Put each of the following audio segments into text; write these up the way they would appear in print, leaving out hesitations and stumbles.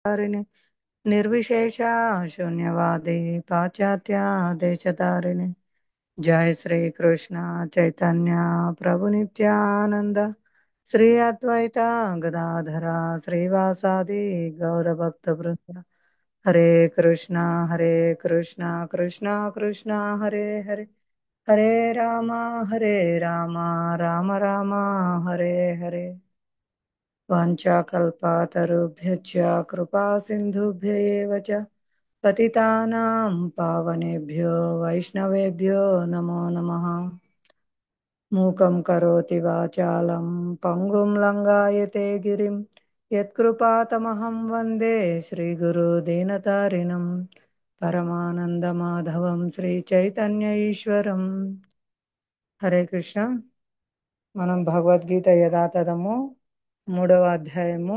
ధారిణి నిర్విశేష శూన్యవాది పాశ్చాత్య దేశధారిణి జయ శ్రీ కృష్ణ చైతన్య ప్రభు నిత్యానంద శ్రీ అద్వైత గదాధర శ్రీవాసాది గౌరభక్త బృంద హరే కృష్ణ హరే కృష్ణ కృష్ణ కృష్ణ హరే హరే హరే రామ హరే రామ రామ రామ హరే హరే వాంఛాకల్పతరుభ్యశ్చ కృపా సింధుభ్య ఏవ చ పతితానాం పావనేభ్యో వైష్ణవేభ్యో నమో నమః మూకం కరోతి వాచాలం పంగుం లంఘాయతే గిరిం యత్కృపాతమహం వందే శ్రీగురు దీనతారిణం పరమానందమాధవం శ్రీ చైతన్య ఈశ్వరం. హరే కృష్ణ. మనం భగవద్గీత యథాతథము 3వ అధ్యాయము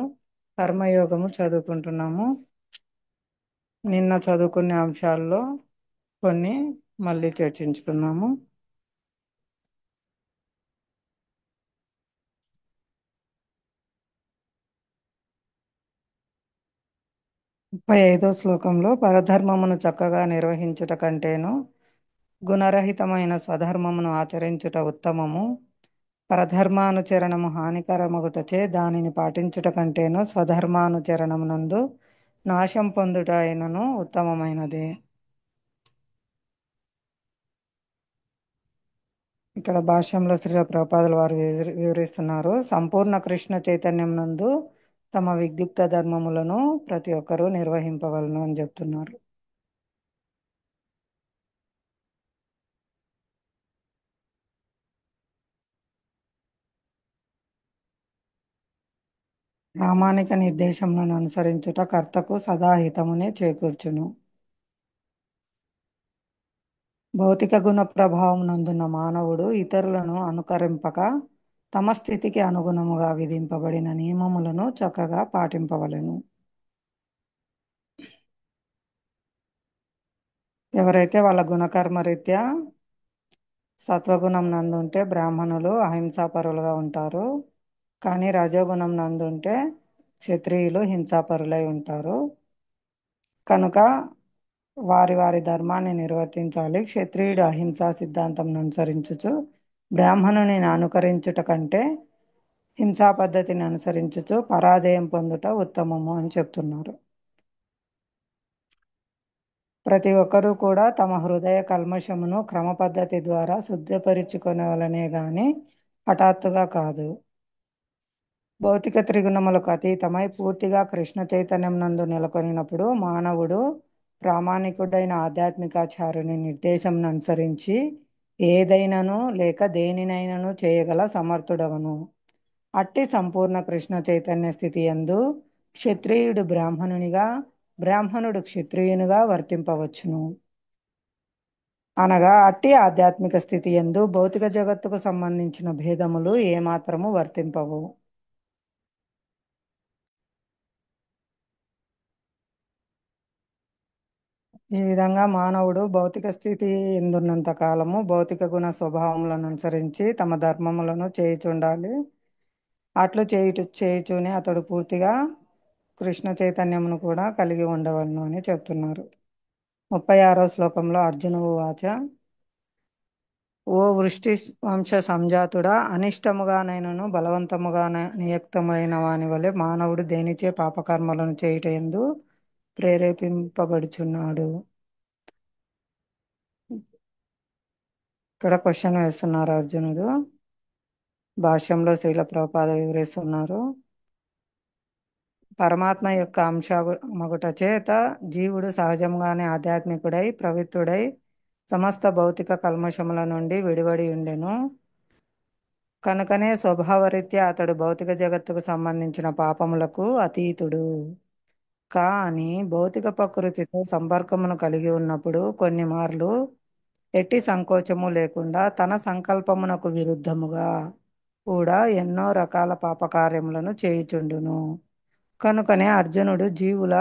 కర్మయోగము చదువుకుంటున్నాము. నిన్న చదువుకునే అంశాల్లో కొన్ని మళ్ళీ చర్చించుకున్నాము. 35వ శ్లోకంలో పరధర్మమును చక్కగా నిర్వహించుట కంటేను గుణరహితమైన స్వధర్మమును ఆచరించుట ఉత్తమము. పరధర్మానుచరణము హానికరమగుటచే దానిని పాటించుట కంటేను స్వధర్మానుచరణమునందు నాశం పొందుట అయినను ఉత్తమమైనదే. ఇక్కడ భాష్యంలో శ్రీల ప్రభుపాదుల వారు వివరిస్తున్నారు. సంపూర్ణ కృష్ణ చైతన్యం నందు తమ విద్యుక్త ధర్మములను ప్రతి ఒక్కరూ నిర్వహింపవలను అని చెప్తున్నారు. ప్రామాణిక నిర్దేశములను అనుసరించుట కర్తకు సదాహితమునే చేకూర్చును. భౌతిక గుణ ప్రభావం నందున్న మానవుడు ఇతరులను అనుకరింపక తమ స్థితికి అనుగుణముగా విధింపబడిన నియమములను చక్కగా పాటింపవలెను. ఎవరైతే వాళ్ళ గుణకర్మ రీత్యా సత్వగుణం నందుంటే బ్రాహ్మణులు అహింసాపరులుగా ఉంటారు. కానీ రజోగుణం నందుంటే క్షత్రియులు హింసాపరులై ఉంటారు. కనుక వారి వారి ధర్మాన్ని నిర్వర్తించాలి. క్షత్రియుడు అహింసా సిద్ధాంతం అనుసరించుచు బ్రాహ్మణుని అనుకరించుట కంటే హింసా పద్ధతిని అనుసరించుచు పరాజయం పొందుట ఉత్తమము అని చెప్తున్నారు. ప్రతి ఒక్కరూ కూడా తమ హృదయ కల్మషమును క్రమ పద్ధతి ద్వారా శుద్ధిపరుచుకొనవలనే గాని హఠాత్తుగా కాదు. భౌతిక త్రిగుణములకు అతీతమై పూర్తిగా కృష్ణ చైతన్యం నందు నెలకొనినప్పుడు మానవుడు ప్రామాణికుడైన ఆధ్యాత్మికాచార్యుని నిర్దేశం అనుసరించి ఏదైనాను లేక దేనినైనాను చేయగల సమర్థుడవను. అట్టి సంపూర్ణ కృష్ణ చైతన్య స్థితి యందు క్షత్రియుడు బ్రాహ్మణునిగా, బ్రాహ్మణుడు క్షత్రియునిగా వర్తింపవచ్చును. అనగా అట్టి ఆధ్యాత్మిక స్థితి యందు భౌతిక జగత్తుకు సంబంధించిన భేదములు ఏమాత్రము వర్తింపవు. ఈ విధంగా మానవుడు భౌతిక స్థితి ఎందున్నంత కాలము భౌతిక గుణ స్వభావములను అనుసరించి తమ ధర్మములను చేయుచుండాలి. అట్లు చేయుచునే అతడు పూర్తిగా కృష్ణ చైతన్యమును కూడా కలిగి ఉండవలను అని చెప్తున్నారు. 36వ శ్లోకంలో అర్జునుడు వాచ ఓ వృష్టి వంశ సంజాతుడా, అనిష్టముగానైనను బలవంతముగా నియుక్తమైన వాని వలె మానవుడు దేనిచే పాపకర్మలను చేయుట యందు ప్రేరేపింపబడుచున్నాడు. ఇక్కడ క్వశ్చన్ వేస్తున్నారు అర్జునుడు. భాష్యంలో శ్రీల ప్రభుపాద వివరిస్తున్నారు. పరమాత్మ యొక్క అంశమగుట చేత జీవుడు సహజంగానే ఆధ్యాత్మికుడై ప్రవృత్తుడై సమస్త భౌతిక కల్మషముల నుండి విడివడి ఉండెను. కనుకనే స్వభావరీత్యా అతడు భౌతిక జగత్తుకు సంబంధించిన పాపములకు అతీతుడు. కానీ భౌతిక ప్రకృతితో సంపర్కమును కలిగి ఉన్నప్పుడు కొన్ని మార్లు ఎట్టి సంకోచము లేకుండా తన సంకల్పమునకు విరుద్ధముగా కూడా ఎన్నో రకాల పాపకార్యములను చేయుచుండును. కనుకనే అర్జునుడు జీవుల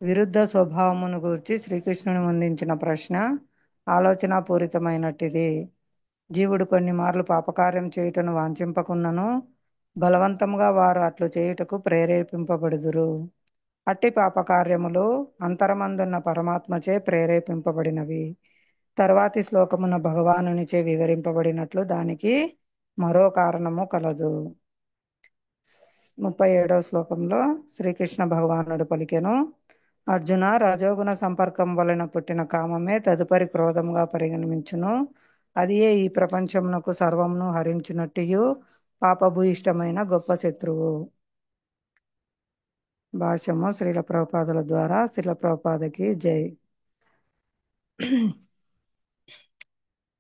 విరుద్ధ స్వభావమును గూర్చి శ్రీకృష్ణుని ముందించిన ప్రశ్న ఆలోచనాపూరితమైనట్టిది. జీవుడు కొన్ని మార్లు పాపకార్యం చేయుటను వాంఛింపకున్నను బలవంతముగా వారు అట్లు చేయుటకు ప్రేరేపింపబడుదురు. అట్టి పాపకార్యములు అంతరమందున్న పరమాత్మచే ప్రేరేపింపబడినవి. తర్వాతి శ్లోకమున భగవానునిచే వివరింపబడినట్లు దానికి మరో కారణము కలదు. 37వ శ్లోకంలో శ్రీకృష్ణ భగవానుడు పలికెను, అర్జున, రజోగుణ సంపర్కం వలన పుట్టిన కామమే తదుపరి క్రోధముగా పరిగణించును. అదియే ఈ ప్రపంచమునకు సర్వమును హరించినట్టియు పాపభూయిష్టమైన గొప్ప శత్రువు. భాష్యము శ్రీల ప్రభుపాదుల ద్వారా. శ్రీల ప్రభుపాదకి జై.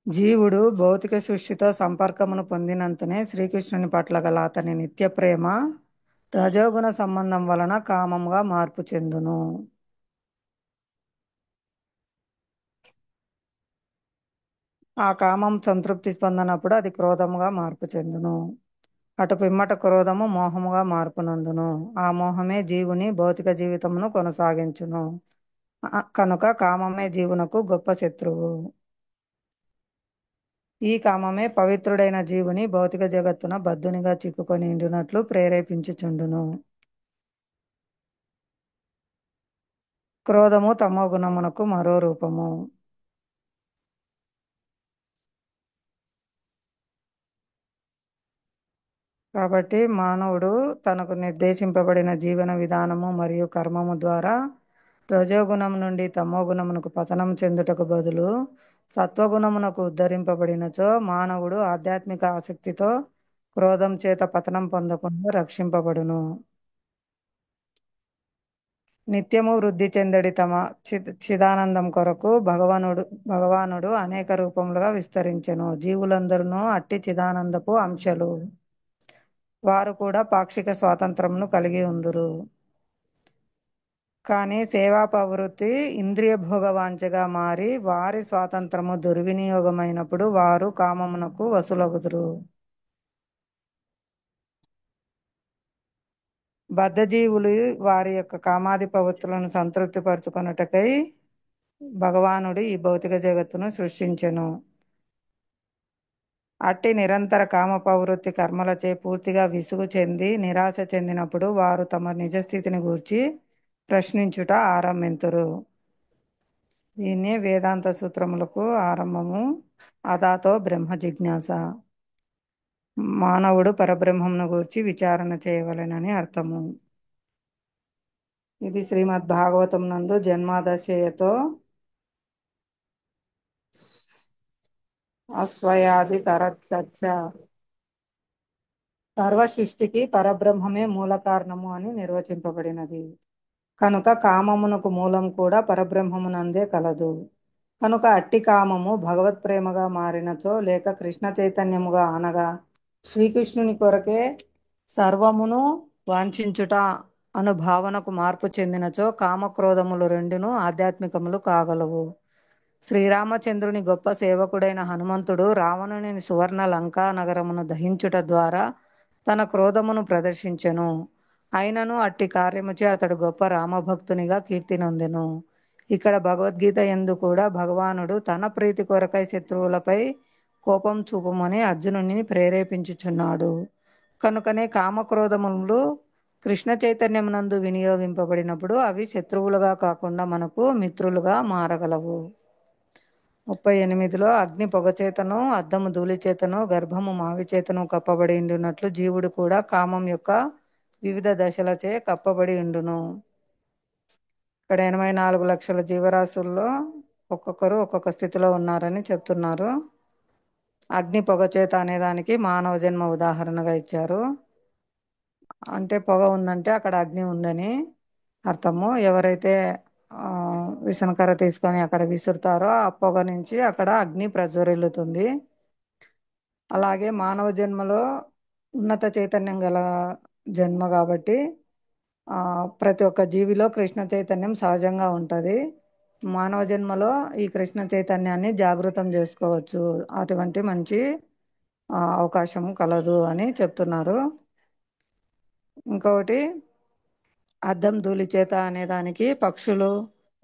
జీవుడు భౌతిక సృష్టితో సంపర్కమును పొందినంతనే శ్రీకృష్ణుని పట్ల గల అతని నిత్య ప్రేమ రజోగుణ సంబంధం వలన కామముగా మార్పు చెందును. ఆ కామం సంతృప్తి పొందనప్పుడు అది క్రోధముగా మార్పు చెందును. అటు పిమ్మట క్రోధము మోహముగా మార్పునందును. ఆ మోహమే జీవుని భౌతిక జీవితమును కొనసాగించును. కనుక కామమే జీవునకు గొప్ప శత్రువు. ఈ కామమే పవిత్రుడైన జీవుని భౌతిక జగత్తున బద్ధునిగా చిక్కుకొని ఉండినట్లు ప్రేరేపించుచుండును. క్రోధము తమో గుణమునకు మరో రూపము. కాబట్టి మానవుడు తనకు నిర్దేశింపబడిన జీవన విధానము మరియు కర్మము ద్వారా రజోగుణం నుండి తమో గుణమునకు పతనం చెందుటకు బదులు సత్వగుణమునకు ఉద్ధరింపబడినచో మానవుడు ఆధ్యాత్మిక ఆసక్తితో క్రోధం చేత పతనం పొందకుండా రక్షింపబడును. నిత్యము వృద్ధి చెందడి తమ చిదానందం కొరకు భగవానుడు అనేక రూపములుగా విస్తరించెను. జీవులందరూ అట్టి చిదానందపు అంశలు. వారు కూడా పాక్షిక స్వాతంత్రమును కలిగి ఉందురు. కానీ సేవా ప్రవృత్తి ఇంద్రియ భోగవాంఛగా మారి వారి స్వాతంత్రము దుర్వినియోగమైనప్పుడు వారు కామమునకు వసులగుదురు. బద్ధజీవులు వారి యొక్క కామాది ప్రవృత్తులను సంతృప్తి పరచుకొనుటకై భగవానుడు ఈ భౌతిక జగత్తును సృష్టించెను. అట్టి నిరంతర కామ ప్రవృత్తి కర్మలచే పూర్తిగా విసుగు చెంది నిరాశ చెందినప్పుడు వారు తమ నిజస్థితిని గూర్చి ప్రశ్నించుట ఆరంభింతురు. దీన్నే వేదాంత సూత్రములకు ఆరంభము. అదాతో బ్రహ్మ జిజ్ఞాస. మానవుడు పరబ్రహ్మమును గూర్చి విచారణ చేయవలెనని అర్థము. ఇది శ్రీమద్ భాగవతం నందు జన్మాదశయతో అస్వయాది తరచ్చ సర్వ సృష్టికి పరబ్రహ్మమే మూల కారణము అని నిర్వచింపబడినది. కనుక కామమునకు మూలం కూడా పరబ్రహ్మమునందే కలదు. కనుక అట్టి కామము భగవత్ ప్రేమగా మారినచో లేక కృష్ణ చైతన్యముగా అనగా శ్రీకృష్ణుని కొరకే సర్వమును వాంఛించుట అను భావనకు మార్పు చెందినచో కామక్రోధములు రెండును ఆధ్యాత్మికములు కాగలవు. శ్రీరామచంద్రుని గొప్ప సేవకుడైన హనుమంతుడు రావణుని సువర్ణ లంకా నగరమును దహించుట ద్వారా తన క్రోధమును ప్రదర్శించెను. అయినను అట్టి కార్యముచే అతడు గొప్ప రామభక్తునిగా కీర్తి నొందెను. ఇక్కడ భగవద్గీత యందు కూడా భగవానుడు తన ప్రీతి కొరకై శత్రువులపై కోపం చూపమని అర్జునుని ప్రేరేపించుచున్నాడు. కనుకనే కామక్రోధములు కృష్ణ చైతన్యమునందు వినియోగింపబడినప్పుడు అవి శత్రువులుగా కాకుండా మనకు మిత్రులుగా మారగలవు. 38లో అగ్ని పొగచేతను, అద్దము ధూళి చేతను, గర్భము మావి చేతను కప్పబడి ఉండునట్లు జీవుడు కూడా కామం యొక్క వివిధ దశలచే కప్పబడి ఉండును. ఇక్కడ 84 లక్షల జీవరాశుల్లో ఒక్కొక్కరు ఒక్కొక్క స్థితిలో ఉన్నారని చెప్తున్నారు. అగ్ని పొగచేత అనేదానికి మానవ జన్మ ఉదాహరణగా ఇచ్చారు. అంటే పొగ ఉందంటే అక్కడ అగ్ని ఉందని అర్థము. ఎవరైతే విసనకర్ర తీసుకొని అక్కడ విసురుతారో ఆ పొగ నుంచి అక్కడ అగ్ని ప్రజ్వరిల్లుతుంది. అలాగే మానవ జన్మలో ఉన్నత చైతన్యం గల జన్మ కాబట్టి ప్రతి ఒక్క జీవిలో కృష్ణ చైతన్యం సహజంగా ఉంటుంది. మానవ జన్మలో ఈ కృష్ణ చైతన్యాన్ని జాగృతం చేసుకోవచ్చు. అటువంటి మంచి అవకాశం కలదు అని చెప్తున్నారు. ఇంకొకటి అద్దం ధూళి చేత అనే దానికి పక్షులు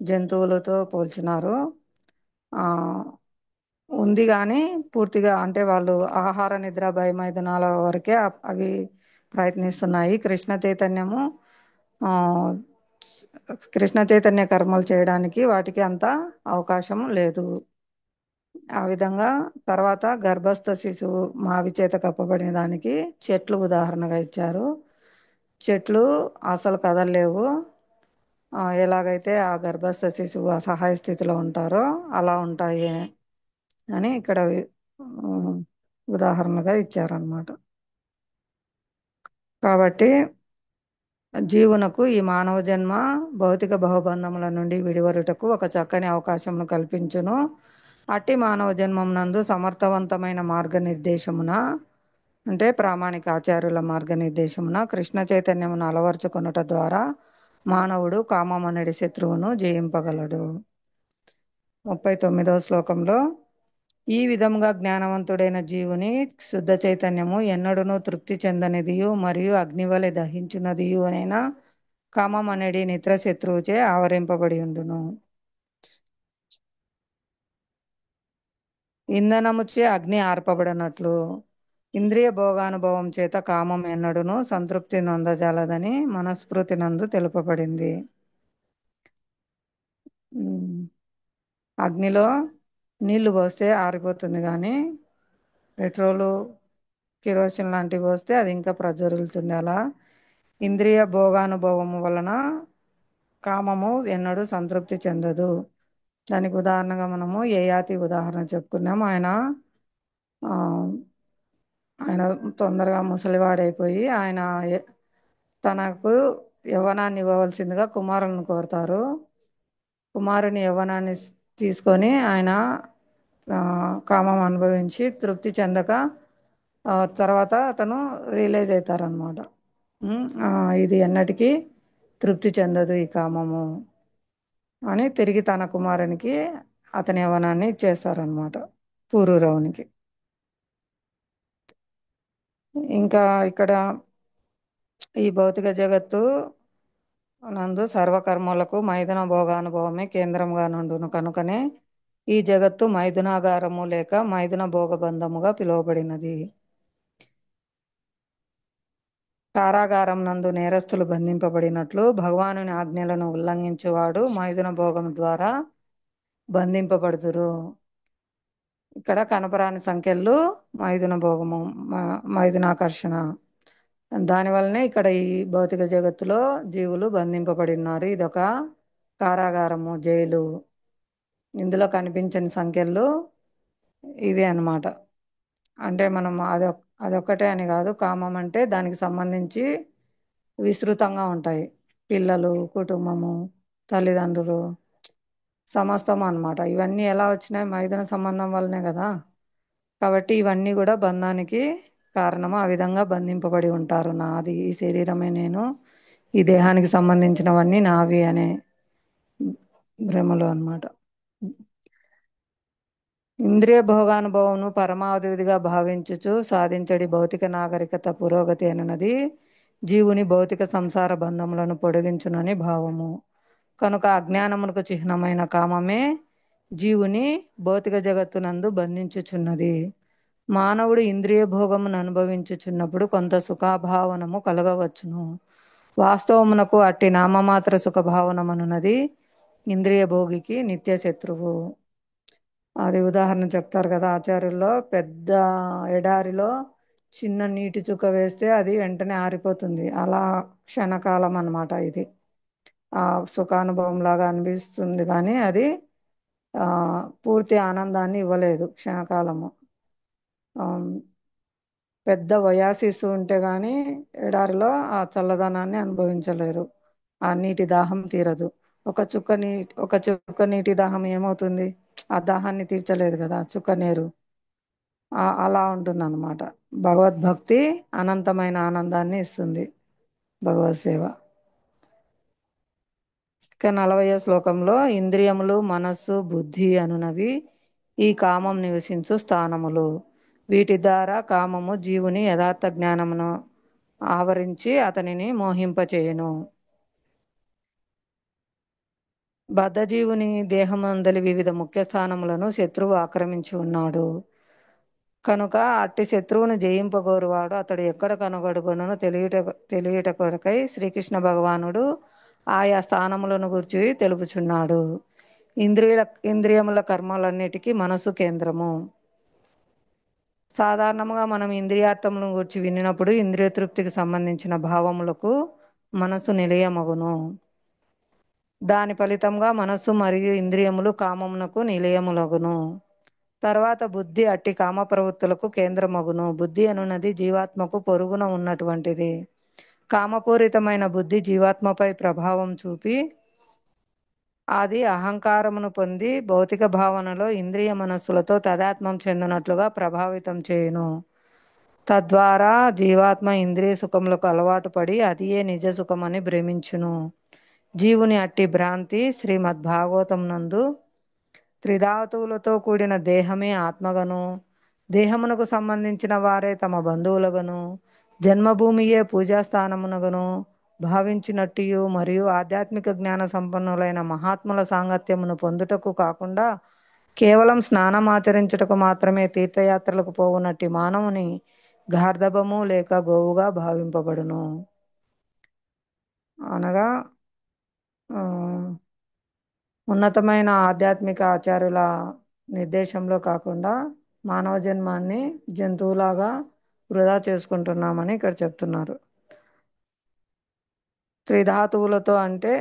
జంతువులతో పోల్చినారు. ఉంది కానీ పూర్తిగా అంటే వాళ్ళు ఆహార నిద్ర భయమైదనాల వరకే అవి ప్రయత్నిస్తున్నాయి. కృష్ణ చైతన్యము కృష్ణ చైతన్య కర్మలు చేయడానికి వాటికి అంత అవకాశం లేదు. ఆ విధంగా తర్వాత గర్భస్థ శిశువు మావి చేత కప్పబడిన దానికి చెట్లు ఉదాహరణగా ఇచ్చారు. చెట్లు అసలు కదలలేవు. ఎలాగైతే ఆ గర్భస్థ శిశువు అసహాయ స్థితిలో ఉంటారో అలా ఉంటాయి అని ఇక్కడ ఉదాహరణగా ఇచ్చారన్నమాట. కాబట్టి జీవునకు ఈ మానవ జన్మ భౌతిక బహుబంధముల నుండి విడివరుటకు ఒక చక్కని అవకాశమును కల్పించును. అట్టి మానవ జన్మం నందు సమర్థవంతమైన మార్గనిర్దేశమున అంటే ప్రామాణిక ఆచార్యుల మార్గనిర్దేశమున కృష్ణ చైతన్యమును అలవర్చుకొనుట ద్వారా మానవుడు కామమనడి శత్రువును జయింపగలడు. 39వ శ్లోకంలో ఈ విధముగా జ్ఞానవంతుడైన జీవుని శుద్ధ చైతన్యము ఎన్నడూనూ తృప్తి చెందనిదియు మరియు అగ్నివలె దహించునదియు అయినా కామం అనేది నిద్ర శత్రువుచే ఆవరింపబడి ఉండును. ఇంధనముచే అగ్ని ఆర్పబడినట్లు ఇంద్రియ భోగానుభవం చేత కామం ఎన్నడూనూ సంతృప్తి నొందజాలదని మనస్మృతి నందు తెలుపబడింది. అగ్నిలో నీళ్లు పోస్తే ఆరిపోతుంది, కానీ పెట్రోలు కిరోసిన్ లాంటివి పోస్తే అది ఇంకా ప్రజ్వరులుతుంది. అలా ఇంద్రియ భోగానుభవము వలన కామము ఎన్నడూ సంతృప్తి చెందదు. దానికి ఉదాహరణగా మనము యయాతి ఉదాహరణ చెప్పుకున్నాం. ఆయన తొందరగా ముసలివాడైపోయి ఆయన తనకు యవ్వనాన్ని ఇవ్వవలసిందిగా కుమారులను కోరుతారు. కుమారుని యవ్వనాన్ని తీసుకొని ఆయన కామం అనుభవించి తృప్తి చెందక తర్వాత అతను రియలైజ్ అవుతారనమాట. ఇది ఎన్నటికీ తృప్తి చెందదు ఈ కామము అని తిరిగి తన కుమారునికి అతని యవ్వనాన్ని ఇచ్చేస్తారనమాట, పూర్వరవునికి. ఇంకా ఇక్కడ ఈ భౌతిక జగత్తు నందు సర్వకర్మలకు మైథున భోగానుభవమే కేంద్రంగా నుండును కనుకనే ఈ జగత్తు మైథునాగారము లేక మైథున భోగబంధముగా పిలువబడినది. కారాగారం నందు నేరస్తులు బంధింపబడినట్లు భగవానుని ఆజ్ఞలను ఉల్లంఘించువాడు మైథున భోగం ద్వారా బంధింపబడుదురు. ఇక్కడ కనపరాని సంఖ్యలు మైథున భోగము, మైథునాకర్షణ. దానివల్లనే ఇక్కడ ఈ భౌతిక జగత్తులో జీవులు బంధింపబడి ఉన్నారు. ఇదొక కారాగారము, జైలు. ఇందులో కనిపించని సంఖ్యలు ఇవే అన్నమాట. అంటే మనం అదొక్కటే అని కాదు, కామం అంటే దానికి సంబంధించి విస్తృతంగా ఉంటాయి. పిల్లలు, కుటుంబము, తల్లిదండ్రులు, సమస్తం అన్నమాట. ఇవన్నీ ఎలా వచ్చినాయి? మైథున సంబంధం వల్లనే కదా. కాబట్టి ఇవన్నీ కూడా బంధానికి కారణము. ఆ విధంగా బంధింపబడి ఉంటారు. నాది ఈ శరీరమే, నేను ఈ దేహానికి సంబంధించినవన్నీ నావి అనే భ్రమలో అన్నమాట. ఇంద్రియ భోగానుభవమును పరమావధిగా భావించుచు సాధించడి భౌతిక నాగరికత పురోగతి అనున్నది జీవుని భౌతిక సంసార బంధములను పొడిగించునని భావము. కనుక అజ్ఞానమునకు చిహ్నమైన కామమే జీవుని భౌతిక జగత్తునందు బంధించుచున్నది. మానవుడు ఇంద్రియ భోగమును అనుభవించుచున్నప్పుడు కొంత సుఖాభావనము కలగవచ్చును. వాస్తవమునకు అట్టి నామమాత్ర సుఖభావనమనున్నది ఇంద్రియ భోగికి నిత్య శత్రువు. అది ఉదాహరణ చెప్తారు కదా ఆచార్యుల్లో. పెద్ద ఎడారిలో చిన్న నీటి చుక్క వేస్తే అది వెంటనే ఆరిపోతుంది. అలా క్షణకాలం అన్నమాట. ఇది ఆ సుఖానుభవం లాగా అనిపిస్తుంది, కానీ అది పూర్తి ఆనందాన్ని ఇవ్వలేదు. క్షణకాలము. పెద్ద వయాసిసు ఉంటే గాని ఎడారిలో ఆ చల్లదనాన్ని అనుభవించలేరు. ఆ నీటి దాహం తీరదు. ఒక చుక్క నీటి దాహం ఏమవుతుంది? ఆ దాహాన్ని తీర్చలేదు కదా చుక్క నీరు. అలా ఉంటుంది అన్నమాట. భగవద్భక్తి అనంతమైన ఆనందాన్ని ఇస్తుంది, భగవత్ సేవ. ఇక 40వ శ్లోకంలో ఇంద్రియములు, మనస్సు, బుద్ధి అనునవి ఈ కామం నివసించు స్థానములు. వీటి ద్వారా కామము జీవుని యథార్థ జ్ఞానమును ఆవరించి అతనిని మోహింపచేయును. బద్ధజీవుని దేహమందలి వివిధ ముఖ్య స్థానములను శత్రువు ఆక్రమించి ఉన్నాడు. కనుక అట్టి శత్రువును జయింపగోరువాడు అతడు ఎక్కడ కనుగొడుబడునో తెలియుట కొరకై శ్రీకృష్ణ భగవానుడు ఆయా స్థానములను గురించి తెలుపుచున్నాడు. ఇంద్రియ ఇంద్రియముల కర్మలన్నిటికీ మనసు కేంద్రము. సాధారణంగా మనం ఇంద్రియార్థములను గురించి వినినప్పుడు ఇంద్రియ తృప్తికి సంబంధించిన భావములకు మనసు నిలయమగును. దాని ఫలితంగా మనస్సు మరియు ఇంద్రియములు కామమునకు నిలయములగును. తర్వాత బుద్ధి అట్టి కామ ప్రవృత్తులకు కేంద్రమగును. బుద్ధి అనున్నది జీవాత్మకు పొరుగున ఉన్నటువంటిది. కామపూరితమైన బుద్ధి జీవాత్మపై ప్రభావం చూపి అది అహంకారమును పొంది భౌతిక భావనలో ఇంద్రియ మనస్సులతో తదాత్మం చెందినట్లుగా ప్రభావితం చేయును. తద్వారా జీవాత్మ ఇంద్రియ సుఖములకు అలవాటు పడి అదియే నిజ సుఖమని భ్రమించును. జీవుని అట్టి భ్రాంతి శ్రీమద్భాగవతం నందు త్రిధాతువులతో కూడిన దేహమే ఆత్మగను, దేహమునకు సంబంధించిన వారే తమ బంధువులగను, జన్మభూమియే పూజాస్థానమునగను భావించినట్టు మరియు ఆధ్యాత్మిక జ్ఞాన సంపన్నులైన మహాత్ముల సాంగత్యమును పొందుటకు కాకుండా కేవలం స్నానం ఆచరించుటకు మాత్రమే తీర్థయాత్రలకు పోవునట్టి మానవుని గార్ధబము లేక గోవుగా భావింపబడును. అనగా ఉన్నతమైన ఆధ్యాత్మిక ఆచార్యుల నిర్దేశంలో కాకుండా మానవ జన్మాన్ని జంతువులాగా వృధా చేసుకుంటున్నామని ఇక్కడ చెప్తున్నారు. త్రిధాతువులతో అంటే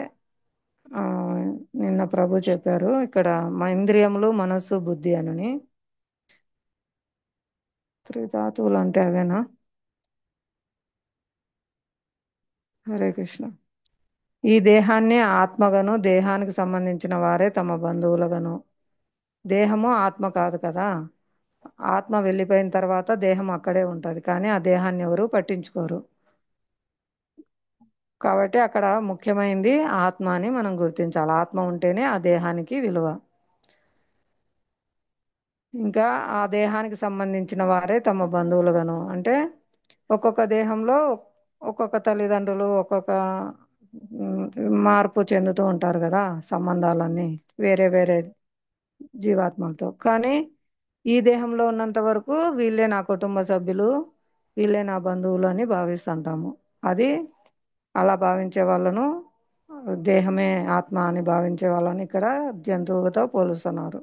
నిన్న ప్రభు చెప్పారు ఇక్కడ ఇంద్రియములు, మనస్సు, బుద్ధి అని. త్రిధాతువులు అంటే అవేనా? హరే కృష్ణ. ఈ దేహాన్ని ఆత్మగను, దేహానికి సంబంధించిన వారే తమ బంధువులుగను. దేహము ఆత్మ కాదు కదా. ఆత్మ వెళ్ళిపోయిన తర్వాత దేహం అక్కడే ఉంటుంది, కానీ ఆ దేహాన్ని ఎవరు పట్టించుకోరు. కాబట్టి అక్కడ ముఖ్యమైనది ఆత్మ అని మనం గుర్తించాలి. ఆత్మ ఉంటేనే ఆ దేహానికి విలువ. ఇంకా ఆ దేహానికి సంబంధించిన వారే తమ బంధువులుగాను అంటే ఒక్కొక్క దేహంలో ఒక్కొక్క తల్లిదండ్రులు ఒక్కొక్క మార్పు చెందుతూ ఉంటారు కదా, సంబంధాలన్నీ వేరే వేరే జీవాత్మలతో. కానీ ఈ దేహంలో ఉన్నంత వరకు వీళ్ళే నా కుటుంబ సభ్యులు, వీళ్ళే నా బంధువులు అని భావిస్తుంటాము. అది అలా భావించే వాళ్ళను, దేహమే ఆత్మ అని భావించే వాళ్ళని ఇక్కడ జంతువులతో పోలుస్తున్నారు.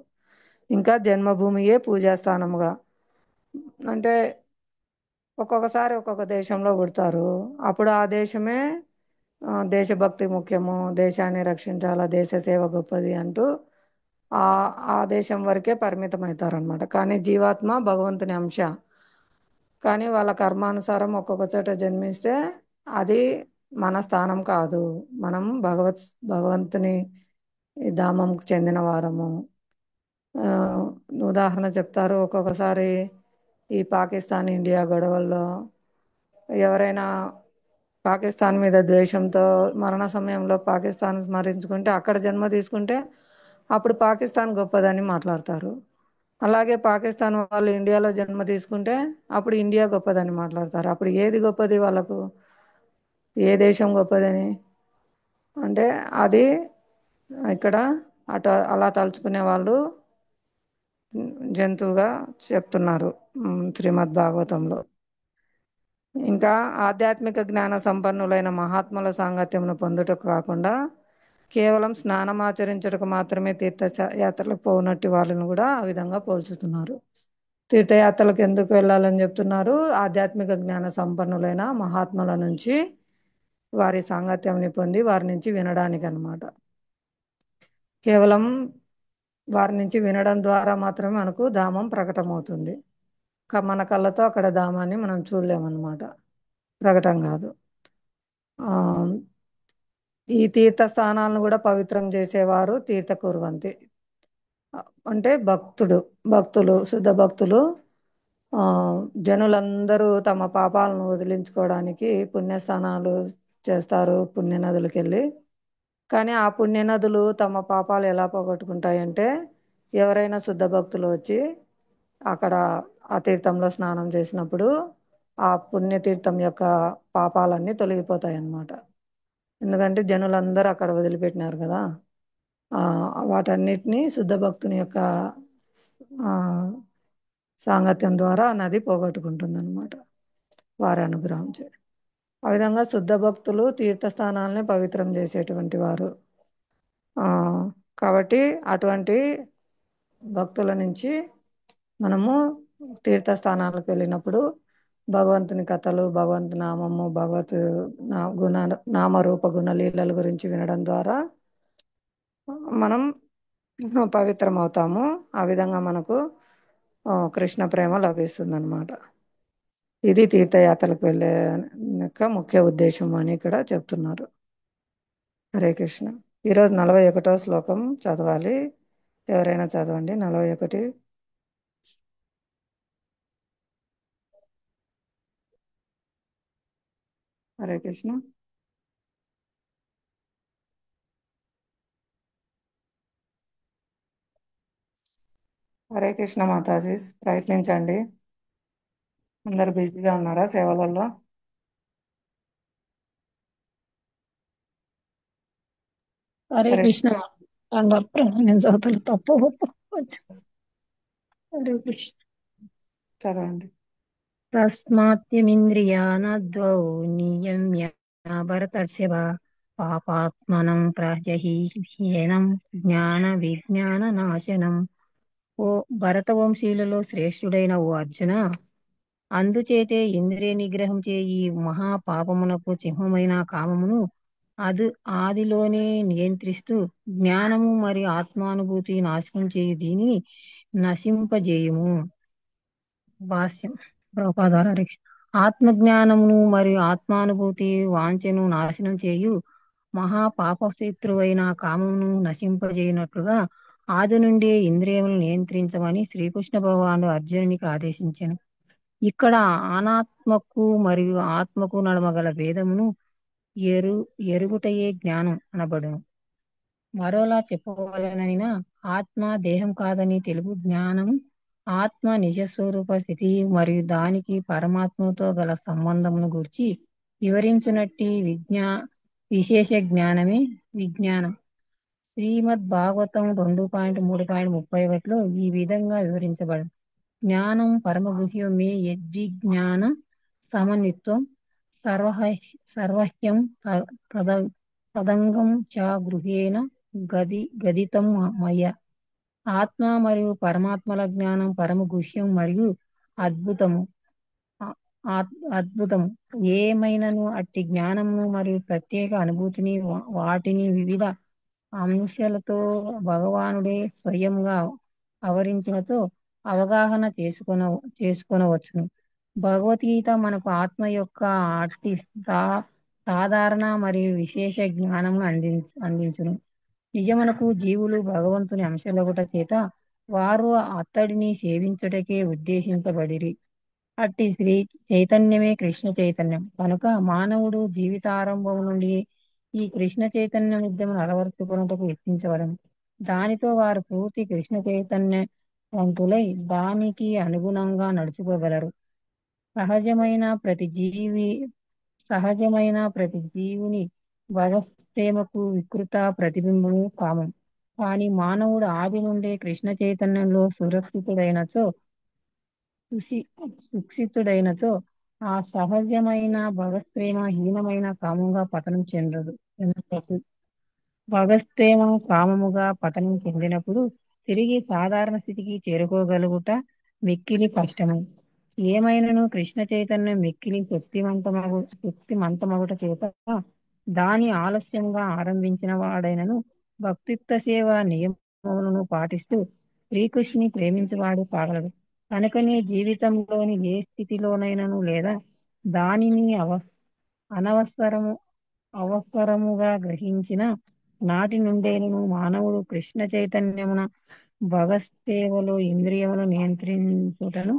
ఇంకా జన్మభూమియే పూజాస్థానముగా అంటే ఒక్కొక్కసారి ఒక్కొక్క దేశంలో పుడతారు. అప్పుడు ఆ దేశమే దేశభక్తి ముఖ్యము, దేశాన్ని రక్షించాలా, దేశ సేవ గొప్పది అంటూ ఆ ఆ దేశం వరకే పరిమితం అవుతారనమాట. కానీ జీవాత్మ భగవంతుని అంశ. కానీ వాళ్ళ కర్మానుసారం ఒక్కొక్క చోట జన్మిస్తే అది మన స్థానం కాదు. మనం భగవంతుని ధామంకు చెందిన వారము. ఉదాహరణ చెప్తారు, ఒక్కొక్కసారి ఈ పాకిస్తాన్ ఇండియా గొడవల్లో ఎవరైనా పాకిస్తాన్ మీద ద్వేషంతో మరణ సమయంలో పాకిస్తాన్ స్మరించుకుంటే అక్కడ జన్మ తీసుకుంటే అప్పుడు పాకిస్తాన్ గొప్పదని మాట్లాడతారు. అలాగే పాకిస్తాన్ వాళ్ళు ఇండియాలో జన్మ తీసుకుంటే అప్పుడు ఇండియా గొప్పదని మాట్లాడతారు. అప్పుడు ఏది గొప్పది వాళ్ళకు? ఏ దేశం గొప్పదని? అంటే అది ఇక్కడ అలా తలుచుకునే వాళ్ళు జంతువుగా చెప్తున్నారు శ్రీమద్ భాగవతంలో. ఇంకా ఆధ్యాత్మిక జ్ఞాన సంపన్నులైన మహాత్ముల సాంగత్యమును పొందుటకు కాకుండా కేవలం స్నానం ఆచరించటకు మాత్రమే తీర్థయాత్రలకు పోనట్టు వాళ్ళని కూడా ఆ విధంగా పోల్చుతున్నారు. తీర్థయాత్రలకు ఎందుకు వెళ్ళాలని చెప్తున్నారు? ఆధ్యాత్మిక జ్ఞాన సంపన్నులైన మహాత్ముల నుంచి వారి సాంగత్యంని పొంది వారి నుంచి వినడానికి అన్నమాట. కేవలం వారి నుంచి వినడం ద్వారా మాత్రమే మనకు ధామం ప్రకటమవుతుంది. మన కళ్ళతో అక్కడ ధామాన్ని మనం చూడలేమన్నమాట, ప్రకటన కాదు. ఈ తీర్థ స్థానాలను కూడా పవిత్రం చేసేవారు తీర్థ కుర్వంతి అంటే భక్తులు శుద్ధ భక్తులు. జనులందరూ తమ పాపాలను వదిలించుకోవడానికి పుణ్యస్థానాలు చేస్తారు, పుణ్యనదులకు వెళ్ళి. కానీ ఆ పుణ్యనదులు తమ పాపాలు ఎలా పోగొట్టుకుంటాయంటే ఎవరైనా శుద్ధ భక్తులు వచ్చి అక్కడ ఆ తీర్థంలో స్నానం చేసినప్పుడు ఆ పుణ్యతీర్థం యొక్క పాపాలన్నీ తొలగిపోతాయి అన్నమాట. ఎందుకంటే జనులందరూ అక్కడ వదిలిపెట్టినారు కదా. వాటన్నిటినీ శుద్ధ భక్తుని యొక్క సాంగత్యం ద్వారా నది పోగొట్టుకుంటుంది అన్నమాట, వారి అనుగ్రహం చే. ఆ విధంగా శుద్ధ భక్తులు తీర్థస్థానాలని పవిత్రం చేసేటువంటి వారు. ఆ, కాబట్టి అటువంటి భక్తుల నుంచి మనము తీర్థస్థానాలకు వెళ్ళినప్పుడు భగవంతుని కథలు, భగవంతు నామము, భగవత్ గుణ నామరూప గుణలీలల గురించి వినడం ద్వారా మనం పవిత్రం అవుతాము. ఆ విధంగా మనకు కృష్ణ ప్రేమ లభిస్తుంది అన్నమాట. ఇది తీర్థయాత్రలకు వెళ్ళే యొక్క ముఖ్య ఉద్దేశం అని ఇక్కడ చెప్తున్నారు. హరే కృష్ణ. ఈరోజు 41వ శ్లోకం చదవాలి. ఎవరైనా చదవండి 41. హరే కృష్ణ. హరే కృష్ణ మాతాజీ, ప్రయత్నించండి. అందరు బిజీగా ఉన్నారా సేవలలో? హరే హరే కృష్ణ. నేను చదువుతాను తప్పు కొంచెం. హరే కృష్ణ. చదవండి. తస్మాత్యమింద్రియాణద్వౌ నియమ్య భరతర్షభ పాపాత్మనం ప్రజహీహ్యేనం జ్ఞాన విజ్ఞాన నాశనం. ఓ భరతవంశీయులలో శ్రేష్ఠుడైన ఓ అర్జున, అందుచేతే ఇంద్రియ నిగ్రహం చేయి మహా పాపమునకు చిహ్నమైన కామమును అది ఆదిలోనే నియంత్రిస్తూ జ్ఞానము మరియు ఆత్మానుభూతి నాశనం చేయు దీనిని నశింపజేయుము. భాష్యం. ప్రభుపాదాల రక్ష. ఆత్మజ్ఞానమును మరియు ఆత్మానుభూతి వాంఛను నాశనం చేయు మహా పాపశత్రువైన కామమును నశింపజేయనట్లుగా ఆది నుండి ఇంద్రియములను నియంత్రించమని శ్రీకృష్ణ భగవానుడు అర్జునునికి ఆదేశించెను. ఇక్కడ అనాత్మకు మరియు ఆత్మకు నడుమ గల భేదమును ఎరు ఎరుగుటయే జ్ఞానం అనబడును. మరోలా చెప్పవలనైనా ఆత్మ దేహం కాదని తెలుగు జ్ఞానం ఆత్మ నిజస్వరూప స్థితి మరియు దానికి పరమాత్మతో గల సంబంధమును గురించి వివరించునట్టి విశేష జ్ఞానమే విజ్ఞానం. శ్రీమద్ భాగవతం 2.3.31లో ఈ విధంగా వివరించబడింది. జ్ఞానం పరమగుహ్యమే యద్విజ్ఞాన సమన్విత్వం సర్వహ్యం తదంగం చ గృహేణ గదితం మయ. ఆత్మ మరియు పరమాత్మల జ్ఞానం పరమ గుహ్యం మరియు అద్భుతము. అద్భుతము ఏమైనను అట్టి జ్ఞానమును మరియు ప్రత్యేక అనుభూతిని వాటిని వివిధ అంశాలతో భగవానుడే స్వయంగా అవరించినతో అవగాహన చేసుకొనవచ్చును. భగవద్గీత మనకు ఆత్మ యొక్క అట్టి సాధారణ మరియు విశేష జ్ఞానమును అందించును. నిజమునకు జీవులు భగవంతుని అంశలగుట చేత వారు అతడిని సేవించుటకే ఉద్దేశించబడిరి. అట్టి శ్రీ చైతన్యమే కృష్ణ చైతన్యం కనుక మానవుడు జీవితారంభం నుండి ఈ కృష్ణ చైతన్య విద్యను అలవరుచుకున్నటకు యత్నించవలను. దానితో వారు పూర్తి కృష్ణ చైతన్యవంతులై దానికి అనుగుణంగా నడుచుకోగలరు. సహజమైన ప్రతి జీవి సహజమైన ప్రతి జీవుని భగప్రేమకు వికృత ప్రతిబింబము కామం. కానీ మానవుడు ఆది నుండే కృష్ణ చైతన్యంలో సుశిక్షితుడైనచో ఆ సహజమైన భగత్ప్రేమ హీనమైన కామంగా పతనం చెందదు. భగత్ప్రేమ కామముగా పతనం చెందినప్పుడు తిరిగి సాధారణ స్థితికి చేరుకోగలుగుట మిక్కిలి కష్టము. ఏమైనను కృష్ణ చైతన్యం మిక్కిలి శక్తిమంతమగుట చేత దాని ఆలస్యంగా ఆరంభించిన వాడైనను భక్తిత్వ సేవ నియమములను పాటిస్తూ శ్రీకృష్ణుని ప్రేమించువాడు కాగలడు. కనుకనే జీవితంలోని ఏ స్థితిలోనైనను లేదా దానిని అనవసరము అవసరముగా గ్రహించిన నాటి నుండేను మానవుడు కృష్ణ చైతన్యమున భగసేవలో ఇంద్రియములను నియంత్రించుటను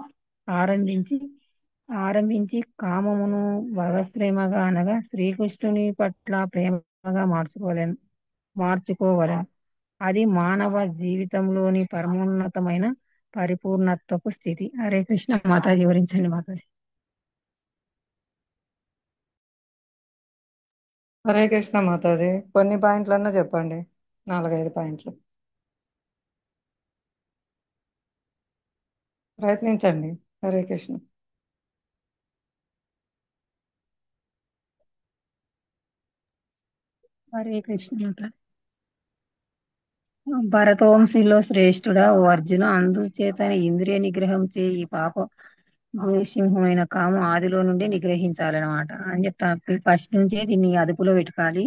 ఆరంభించి ఆరంభించి కామమును భగశ్రేమగా అనగా శ్రీకృష్ణుని పట్ల ప్రేమగా మార్చుకోవలెను. అది మానవ జీవితంలోని పరమోన్నతమైన పరిపూర్ణత్వపు స్థితి. హరే కృష్ణ. మాతాజీ వివరించండి మాతాజీ. హరే కృష్ణ మాతాజీ, కొన్ని పాయింట్లన్నా చెప్పండి. 4-5 పాయింట్లు ప్రయత్నించండి. హరే కృష్ణ. హరే కృష్ణ. భరతవంశీలో శ్రేష్ఠుడా ఓ అర్జున, అందుచేతనే ఇంద్రియ నిగ్రహం చే ఈ పాప భూసింహమైన కామం ఆదిలో నుండి నిగ్రహించాలన్నమాట అని చెప్తా. ఫస్ట్ నుంచే దీన్ని అదుపులో పెట్టుకోవాలి.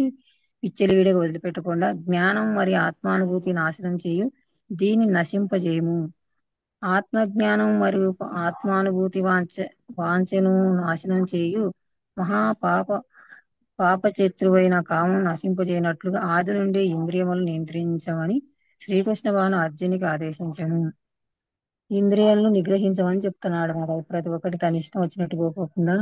విచ్చలవిడిగా వదిలిపెట్టకుండా జ్ఞానం మరియు ఆత్మానుభూతి నాశనం చేయు దీన్ని నశింపజేయము. ఆత్మజ్ఞానం మరియు ఆత్మానుభూతి వాంఛను నాశనం చేయు మహాపాప పాపశత్రువైన కామం నశింపజేయనట్లుగా ఆది నుండి ఇంద్రియములను నియంత్రించమని శ్రీకృష్ణ భగవాను అర్జునికి ఆదేశించను. ఇంద్రియాలను నిగ్రహించమని చెప్తున్నాడు మరి. ప్రతి ఒక్కటి తన ఇష్టం వచ్చినట్టు పోకోకుండా,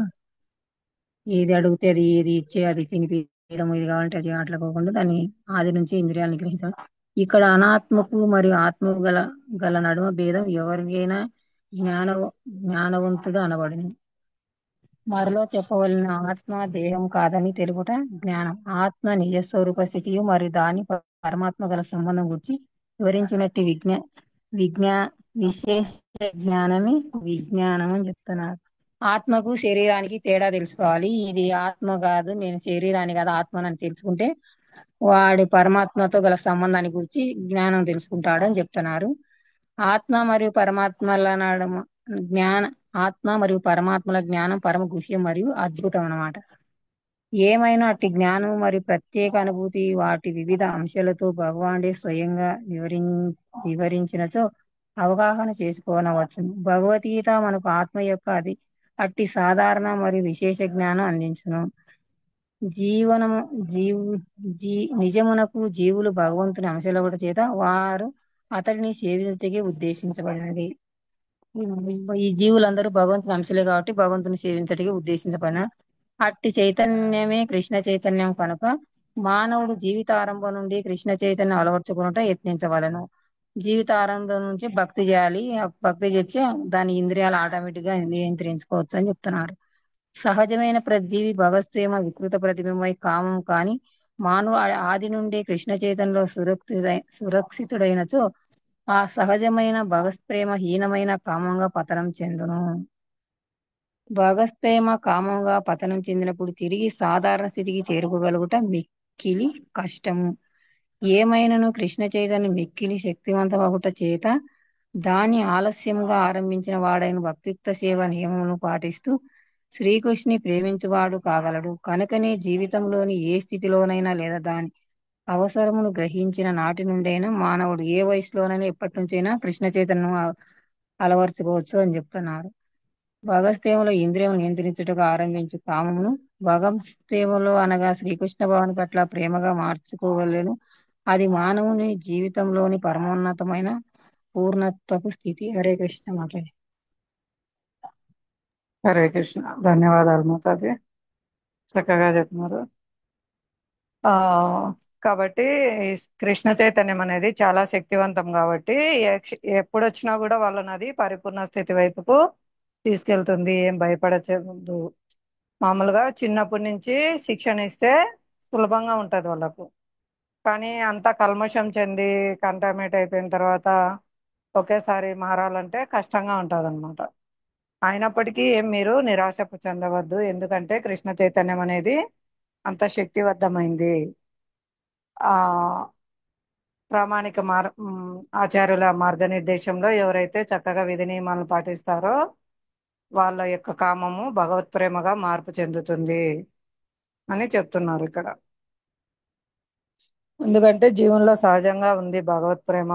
ఏది అడిగితే అది, ఏది ఇచ్చే అది తినిపించడం, ఇది కావాలంటే అది అట్లా పోకుండా దాన్ని ఆది నుంచి ఇంద్రియాలు నిగ్రహించడం. ఇక్కడ అనాత్మకు మరియు ఆత్మకు గల గల నడుమ భేదం ఎవరికైనా జ్ఞాన జ్ఞానవంతుడు అనబడును. మరలో చెప్పవలసిన ఆత్మ దేహం కాదని తెలుపుట జ్ఞానం. ఆత్మ నిజ స్వరూప స్థితియు మరియు దాని పరమాత్మ గల సంబంధం గురించి వివరించినట్టు విజ్ఞా విశేష జ్ఞానమే విజ్ఞానం అని చెప్తున్నారు. ఆత్మకు శరీరానికి తేడా తెలుసుకోవాలి. ఇది ఆత్మ కాదు, నేను శరీరాన్ని కాదు ఆత్మనని తెలుసుకుంటే వాడి పరమాత్మతో గల సంబంధాన్ని గురించి జ్ఞానం తెలుసుకుంటాడు అని చెప్తున్నారు. ఆత్మ మరియు పరమాత్మల నడుమ జ్ఞాన ఆత్మ మరియు పరమాత్మల జ్ఞానం పరమ గుహ్యం మరియు అద్భుతం అన్నమాట. ఏమైనా అట్టి జ్ఞానం మరియు ప్రత్యేక అనుభూతి వాటి వివిధ అంశాలతో భగవానుడే స్వయంగా వివరించినచో అవగాహన చేసుకోనవచ్చును. భగవద్గీత మనకు ఆత్మ యొక్క అట్టి సాధారణ మరియు విశేష జ్ఞానం అందించును. జీవనము జీవు జీ నిజమునకు జీవులు భగవంతుని అంశలవట చేత వారు అతడిని సేవించటకే ఉద్దేశించబడినది. ఈ జీవులందరూ భగవంతుని అంశలే కాబట్టి భగవంతుని సేవించటకే ఉద్దేశించబడిన అట్టి చైతన్యమే కృష్ణ చైతన్యం కనుక మానవుడు జీవితారంభం నుండి కృష్ణ చైతన్యం అలవర్చుకున్నట యత్నించవలను. జీవితారంభం నుంచి భక్తి చేయాలి. ఆ భక్తి చేస్తే దాని ఇంద్రియాలు ఆటోమేటిక్ గా నియంత్రించుకోవచ్చు అని చెప్తున్నారు. సహజమైన ప్రతిజీవి భగవత్ప్రేమ వికృత ప్రతిబింబై కామం కాని మానవ ఆది నుండి కృష్ణ చైతన్యంలో సురక్షితుడైనచో ఆ సహజమైన భగవత్ప్రేమ హీనమైన కామంగా పతనం చెందును. భగవత్ప్రేమ కామంగా పతనం చెందినప్పుడు తిరిగి సాధారణ స్థితికి చేరుకోగలుగుట మిక్కిలి కష్టము. ఏమైనను కృష్ణ చైతన్యం మిక్కిలి శక్తివంతమగుట చేత దాన్ని ఆలస్యముగా ఆరంభించిన వాడైన భక్తియుక్త సేవ నియమములను పాటిస్తూ శ్రీకృష్ణుని ప్రేమించువాడు కాగలడు. కనుకనే జీవితంలోని ఏ స్థితిలోనైనా లేదా దాని అవసరమును గ్రహించిన నాటి నుండైనా మానవుడు ఏ వయసులోనైనా ఎప్పటి నుంచైనా కృష్ణ చైతన్యం అలవర్చుకోవచ్చు అని చెప్తున్నారు. భగవత్సేవలో ఇంద్రియం నియంత్రించుటకు ఆరంభించు కామమును భగవత్సేవలో అనగా శ్రీకృష్ణ భగవాని పట్ల ప్రేమగా మార్చుకోగలను. అది మానవుని జీవితంలోని పరమోన్నతమైన పూర్ణత్వపు స్థితి. హరే కృష్ణ మాతాజీ. హరే కృష్ణ. ధన్యవాదాలు మాతాజీ, చక్కగా చెప్పినారు. ఆ కాబట్టి ఈ కృష్ణ చైతన్యం అనేది చాలా శక్తివంతం కాబట్టి ఎప్పుడు వచ్చినా కూడా వాళ్ళని అది పరిపూర్ణ స్థితి వైపుకు తీసుకెళ్తుంది. ఏం భయపడదు. మామూలుగా చిన్నప్పటి నుంచి శిక్షణ ఇస్తే సులభంగా ఉంటది వాళ్ళకు. కానీ అంతా కల్మషం చెంది కంటామినేట్ అయిపోయిన తర్వాత ఒకేసారి మారాలంటే కష్టంగా ఉంటది అనమాట. అయినప్పటికీ ఏం మీరు నిరాశ చెందవద్దు. ఎందుకంటే కృష్ణ చైతన్యం అనేది అంత శక్తివంతమైంది. ఆ ప్రామాణిక ఆచార్యుల మార్గనిర్దేశంలో ఎవరైతే చక్కగా విధి నియమాలను పాటిస్తారో వాళ్ళ యొక్క కామము భగవత్ ప్రేమగా మార్పు చెందుతుంది అని చెప్తున్నారు ఇక్కడ. ఎందుకంటే జీవనంలో సహజంగా ఉంది భగవత్ ప్రేమ,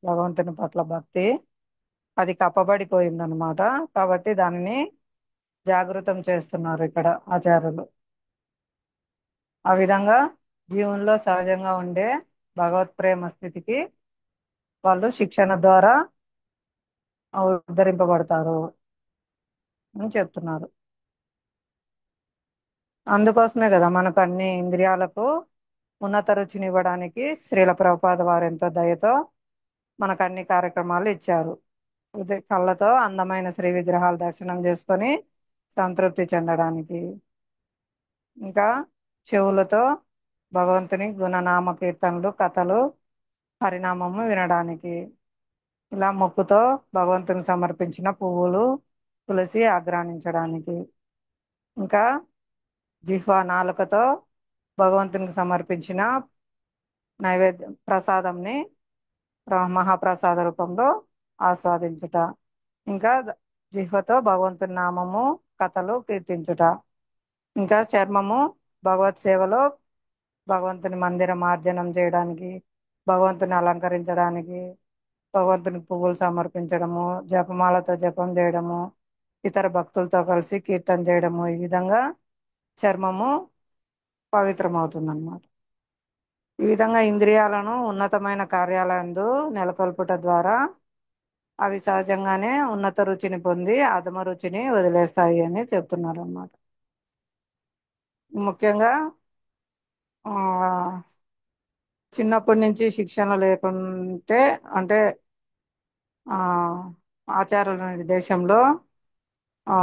భగవంతుని పట్ల భక్తి. అది కప్పబడిపోయిందనమాట. కాబట్టి దానిని జాగృతం చేస్తున్నారు ఇక్కడ ఆచార్యులు. ఆ విధంగా జీవనంలో సహజంగా ఉండే భగవత్ ప్రేమ స్థితికి వాళ్ళు శిక్షణ ద్వారా ఉద్ధరింపబడతారు అని చెప్తున్నారు. అందుకోసమే కదా మనకు అన్ని ఇంద్రియాలకు ఉన్నత రుచినివ్వడానికి శ్రీల ప్రభుపాద వారు ఎంతో దయతో మనకు అన్ని కార్యక్రమాలు ఇచ్చారు. కళ్ళతో అందమైన శ్రీ విగ్రహాలు దర్శనం చేసుకొని సంతృప్తి చెందడానికి, ఇంకా చెవులతో భగవంతుని గుణనామ కీర్తనలు, కథలు, హరినామము వినడానికి, ఇలా మొక్కుతో భగవంతుని సమర్పించిన పువ్వులు, తులసి ఆగ్రానించడానికి, ఇంకా జిహ్వా నాలుకతో భగవంతునికి సమర్పించిన నైవేద్యం ప్రసాదంని మహాప్రసాద రూపంలో ఆస్వాదించుట. ఇంకా జిహ్వతో భగవంతుని నామము కథలు కీర్తించుట. ఇంకా చర్మము భగవత్ సేవలో భగవంతుని మందిరం మార్జనం చేయడానికి, భగవంతుని అలంకరించడానికి, భగవంతునికి పువ్వులు సమర్పించడము, జపమాలతో జపం చేయడము, ఇతర భక్తులతో కలిసి కీర్తన చేయడము, ఈ విధంగా చర్మము పవిత్రమవుతుందన్నమాట. ఈ విధంగా ఇంద్రియాలను ఉన్నతమైన కార్యాలయందు నెలకొల్పుట ద్వారా అవి సహజంగానే ఉన్నత రుచిని పొంది అధమ రుచిని వదిలేస్తాయి అని చెప్తున్నారు అన్నమాట. ముఖ్యంగా ఆ చిన్నప్పటి నుంచి శిక్షణ లేకుంటే, అంటే ఆ ఆచారాల దేశంలో ఆ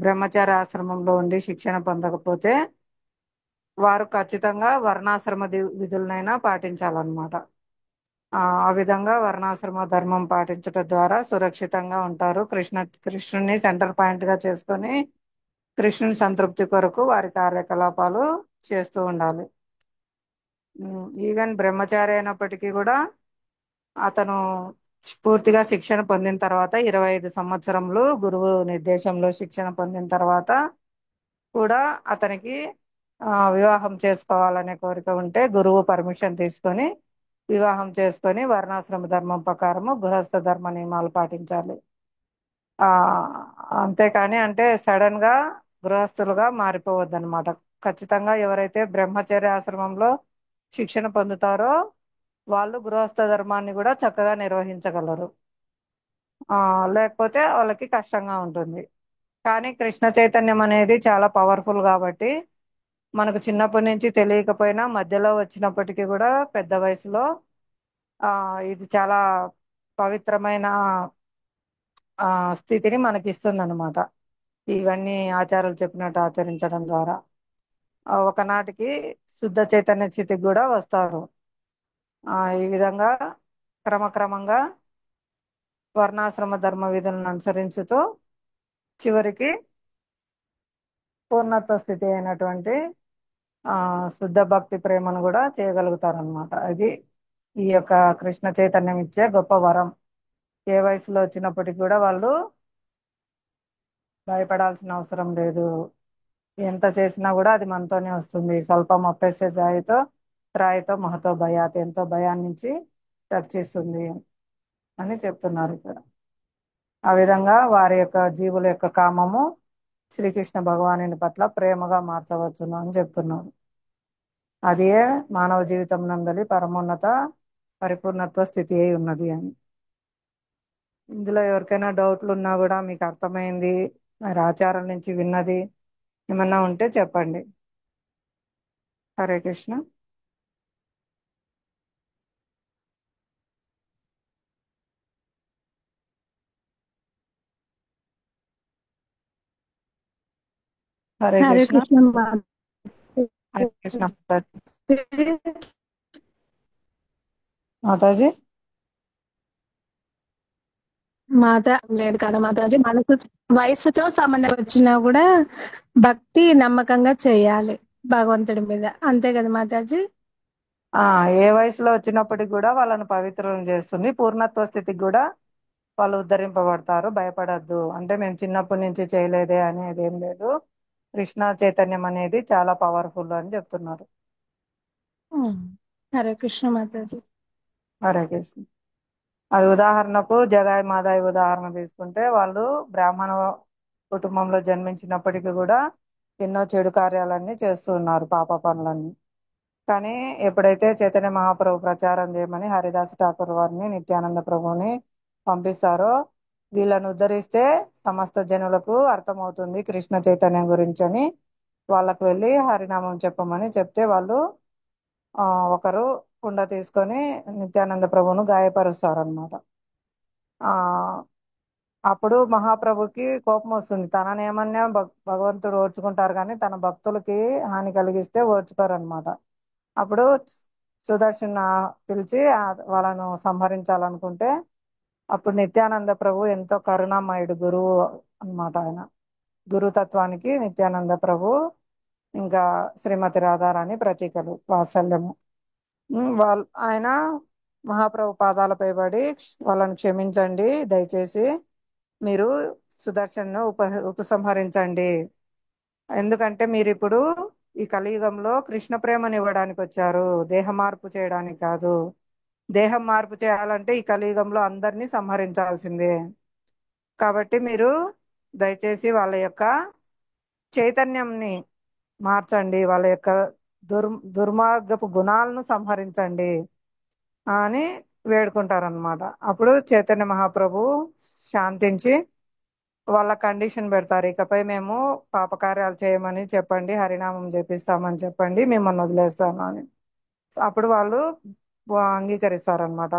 బ్రహ్మచారి ఆశ్రమంలో ఉండి శిక్షణ పొందకపోతే వారు ఖచ్చితంగా వర్ణాశ్రమ విధులనైనా పాటించాలన్నమాట. ఆ విధంగా వర్ణాశ్రమ ధర్మం పాటించడం ద్వారా సురక్షితంగా ఉంటారు. కృష్ణుని సెంటర్ పాయింట్ గా చేసుకొని కృష్ణుని సంతృప్తి కొరకు వారి కార్యకలాపాలు చేస్తూ ఉండాలి. ఈవెన్ బ్రహ్మచారి అయినప్పటికీ కూడా అతను పూర్తిగా శిక్షణ పొందిన తర్వాత 25 సంవత్సరములు గురువు నిర్దేశంలో శిక్షణ పొందిన తర్వాత కూడా అతనికి వివాహం చేసుకోవాలనే కోరిక ఉంటే గురువు పర్మిషన్ తీసుకొని వివాహం చేసుకొని వర్ణాశ్రమ ధర్మం ప్రకారము గృహస్థ ధర్మ నియమాలు పాటించాలి. ఆ అంతేకాని అంటే సడన్ గా గృహస్థులుగా మారిపోవద్దు అనమాట. ఖచ్చితంగా ఎవరైతే బ్రహ్మచర్య ఆశ్రమంలో శిక్షణ పొందుతారో వాళ్ళు గృహస్థ ధర్మాన్ని కూడా చక్కగా నిర్వహించగలరు. లేకపోతే వాళ్ళకి కష్టంగా ఉంటుంది. కానీ కృష్ణ చైతన్యం అనేది చాలా పవర్ఫుల్ కాబట్టి మనకు చిన్నప్పటి నుంచి తెలియకపోయినా మధ్యలో వచ్చినప్పటికీ కూడా పెద్ద వయసులో ఇది చాలా పవిత్రమైన స్థితిని మనకి ఇస్తుంది అనమాట. ఇవన్నీ ఆచారాలు చెప్పినట్టు ఆచరించడం ద్వారా ఒకనాటికి శుద్ధ చైతన్య స్థితికి కూడా వస్తారు. ఈ విధంగా క్రమక్రమంగా వర్ణాశ్రమ ధర్మ విధులను అనుసరించుతూ చివరికి పూర్ణత్వ స్థితి అయినటువంటి శుద్ధ భక్తి ప్రేమను కూడా చేయగలుగుతారనమాట. అది ఈ యొక్క కృష్ణ చైతన్యం ఇచ్చే గొప్ప వరం. ఏ వయసులో వచ్చినప్పటికీ కూడా వాళ్ళు భయపడాల్సిన అవసరం లేదు. ఎంత చేసినా కూడా అది మనతోనే వస్తుంది. స్వల్పం అప్పేసే రాయితో మహతో భయాత్, ఎంతో భయాన్ని నుంచి రక్షిస్తుంది అని చెప్తున్నారు ఇక్కడ. ఆ విధంగా వారి యొక్క జీవుల యొక్క కామము శ్రీకృష్ణ భగవానుని పట్ల ప్రేమగా మార్చవచ్చును అని చెప్తున్నారు. అదే మానవ జీవితం నందలి పరమోన్నత పరిపూర్ణత్వ స్థితి అయి ఉన్నది అని. ఇందులో ఎవరికైనా డౌట్లు ఉన్నా కూడా మీకు అర్థమైంది, మరి ఆచారం నుంచి విన్నది ఏమన్నా ఉంటే చెప్పండి. హరే కృష్ణ. హరే హరే కృష్ణ. కృష్ణ హరే కృష్ణ మాతాజీ. మాత లేదు కదా మాతాజీ, మనసు వయసుతో సంబంధం వచ్చినా కూడా భక్తి నమ్మకంగా చేయాలి భగవంతుడి మీద, అంతే కదా మాతాజీ? ఏ వయసులో వచ్చినప్పటికి కూడా వాళ్ళని పవిత్రం చేస్తుంది. పూర్ణత్వ స్థితికి కూడా వాళ్ళు ఉద్ధరింపబడతారు. భయపడద్దు. అంటే మేము చిన్నప్పటి నుంచి చేయలేదే అనేది ఏం లేదు. కృష్ణ చైతన్యం అనేది చాలా పవర్ఫుల్ అని చెప్తున్నారు. హరే కృష్ణ మాతాజీ. హరే కృష్ణ. అది ఉదాహరణకు జగాయి మాదాయి ఉదాహరణ తీసుకుంటే వాళ్ళు బ్రాహ్మణ కుటుంబంలో జన్మించినప్పటికీ కూడా ఎన్నో చెడు కార్యాలన్నీ చేస్తూ ఉన్నారు, పాప పనులన్నీ. కానీ ఎప్పుడైతే చైతన్య మహాప్రభు ప్రచారం చేయమని హరిదాస్ ఠాకూర్ వారిని, నిత్యానంద ప్రభుని పంపిస్తారో వీళ్ళను ఉద్ధరిస్తే సమస్త జనులకు అర్థమవుతుంది కృష్ణ చైతన్యం గురించి అని వాళ్ళకు వెళ్ళి హరినామం చెప్పమని చెప్తే వాళ్ళు ఒకరు కుండ తీసుకొని నిత్యానంద ప్రభువును గాయపరుస్తారు అనమాట. అప్పుడు మహాప్రభుకి కోపం వస్తుంది. తననేమన్నా భగవంతుడు ఓర్చుకుంటారు కానీ తన భక్తులకి హాని కలిగిస్తే ఓర్చుకోరు అనమాట. అప్పుడు సుదర్శన్ పిలిచి వాళ్ళను సంహరించాలనుకుంటే అప్పుడు నిత్యానంద ప్రభు ఎంతో కరుణామయుడు గురువు అనమాట. ఆయన గురుతత్వానికి నిత్యానంద ప్రభు ఇంకా శ్రీమతి రాధారాణి ప్రతీకలు వాత్సల్యము. ఆయన మహాప్రభు పాదాలపై పడి వాళ్ళని క్షమించండి, దయచేసి మీరు సుదర్శన్ను ఉపసంహరించండి. ఎందుకంటే మీరు ఇప్పుడు ఈ కలియుగంలో కృష్ణ ప్రేమను ఇవ్వడానికి వచ్చారు, దేహ మార్పు చేయడానికి కాదు. దేహం మార్పు చేయాలంటే ఈ కలియుగంలో అందరినీ సంహరించాల్సిందే. కాబట్టి మీరు దయచేసి వాళ్ళ యొక్క చైతన్యంని మార్చండి, వాళ్ళ యొక్క దుర్మార్గపు గుణాలను సంహరించండి అని వేడుకుంటారనమాట. అప్పుడు చైతన్య మహాప్రభు శాంతించి వాళ్ళ కండిషన్ పెడతారు, ఇకపై మేము పాపకార్యాలు చేయమని చెప్పండి, హరినామం జపిస్తామని చెప్పండి, మిమ్మల్ని వదిలేస్తాము అని. అప్పుడు వాళ్ళు అంగీకరిస్తారనమాట.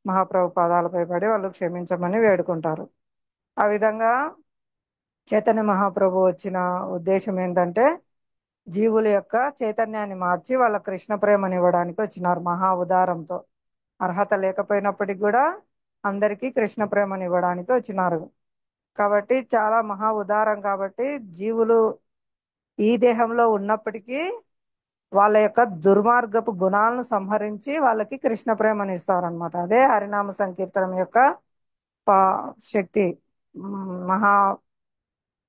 మహాప్రభు పాదాలపై పడి వాళ్ళు క్షమించమని వేడుకుంటారు. ఆ విధంగా చైతన్య మహాప్రభు వచ్చిన ఉద్దేశం ఏంటంటే జీవుల యొక్క చైతన్యాన్ని మార్చి వాళ్ళ కృష్ణ ప్రేమని ఇవ్వడానికి వచ్చినారు మహా ఉదారంతో. అర్హత లేకపోయినప్పటికీ కూడా అందరికీ కృష్ణ ప్రేమని ఇవ్వడానికి వచ్చినారు. కాబట్టి చాలా మహా ఉదారం. కాబట్టి జీవులు ఈ దేహంలో ఉన్నప్పటికీ వాళ్ళ యొక్క దుర్మార్గపు గుణాలను సంహరించి వాళ్ళకి కృష్ణ ప్రేమని ఇస్తారనమాట. అదే హరినామ సంకీర్తనం యొక్క శక్తి. మహా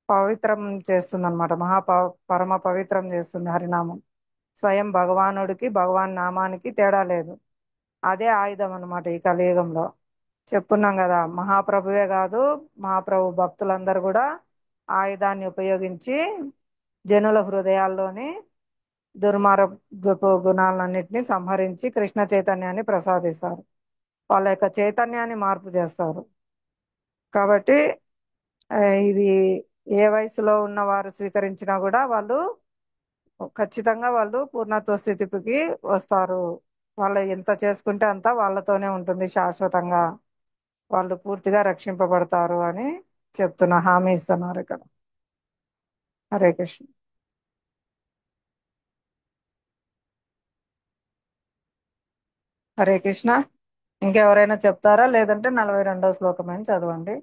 పవిత్రం చేస్తుంది అనమాట. పరమ పవిత్రం చేస్తుంది హరినామం. స్వయం భగవానుడికి భగవాన్ నామానికి తేడా లేదు. అదే ఆయుధం అనమాట ఈ కలియుగంలో. చెప్పున్నాం కదా, మహాప్రభువే కాదు మహాప్రభు భక్తులందరూ కూడా ఆయుధాన్ని ఉపయోగించి జనుల హృదయాల్లోని దుర్మార్గపు గుణాలన్నింటినీ సంహరించి కృష్ణ చైతన్యాన్ని ప్రసాదిస్తారు, వాళ్ళ యొక్క చైతన్యాన్ని మార్పు చేస్తారు. కాబట్టి ఇది ఏ వయసులో ఉన్న వారు స్వీకరించినా కూడా వాళ్ళు ఖచ్చితంగా వాళ్ళు పూర్ణత్వ స్థితికి వస్తారు. వాళ్ళు ఎంత చేసుకుంటే అంత వాళ్ళతోనే ఉంటుంది శాశ్వతంగా, వాళ్ళు పూర్తిగా రక్షింపబడతారు అని హామీ ఇస్తున్నారు ఇక్కడ. హరే కృష్ణ. హరే కృష్ణ. ఇంకెవరైనా చెప్తారా? లేదంటే 42వ శ్లోకమైన చదవండి.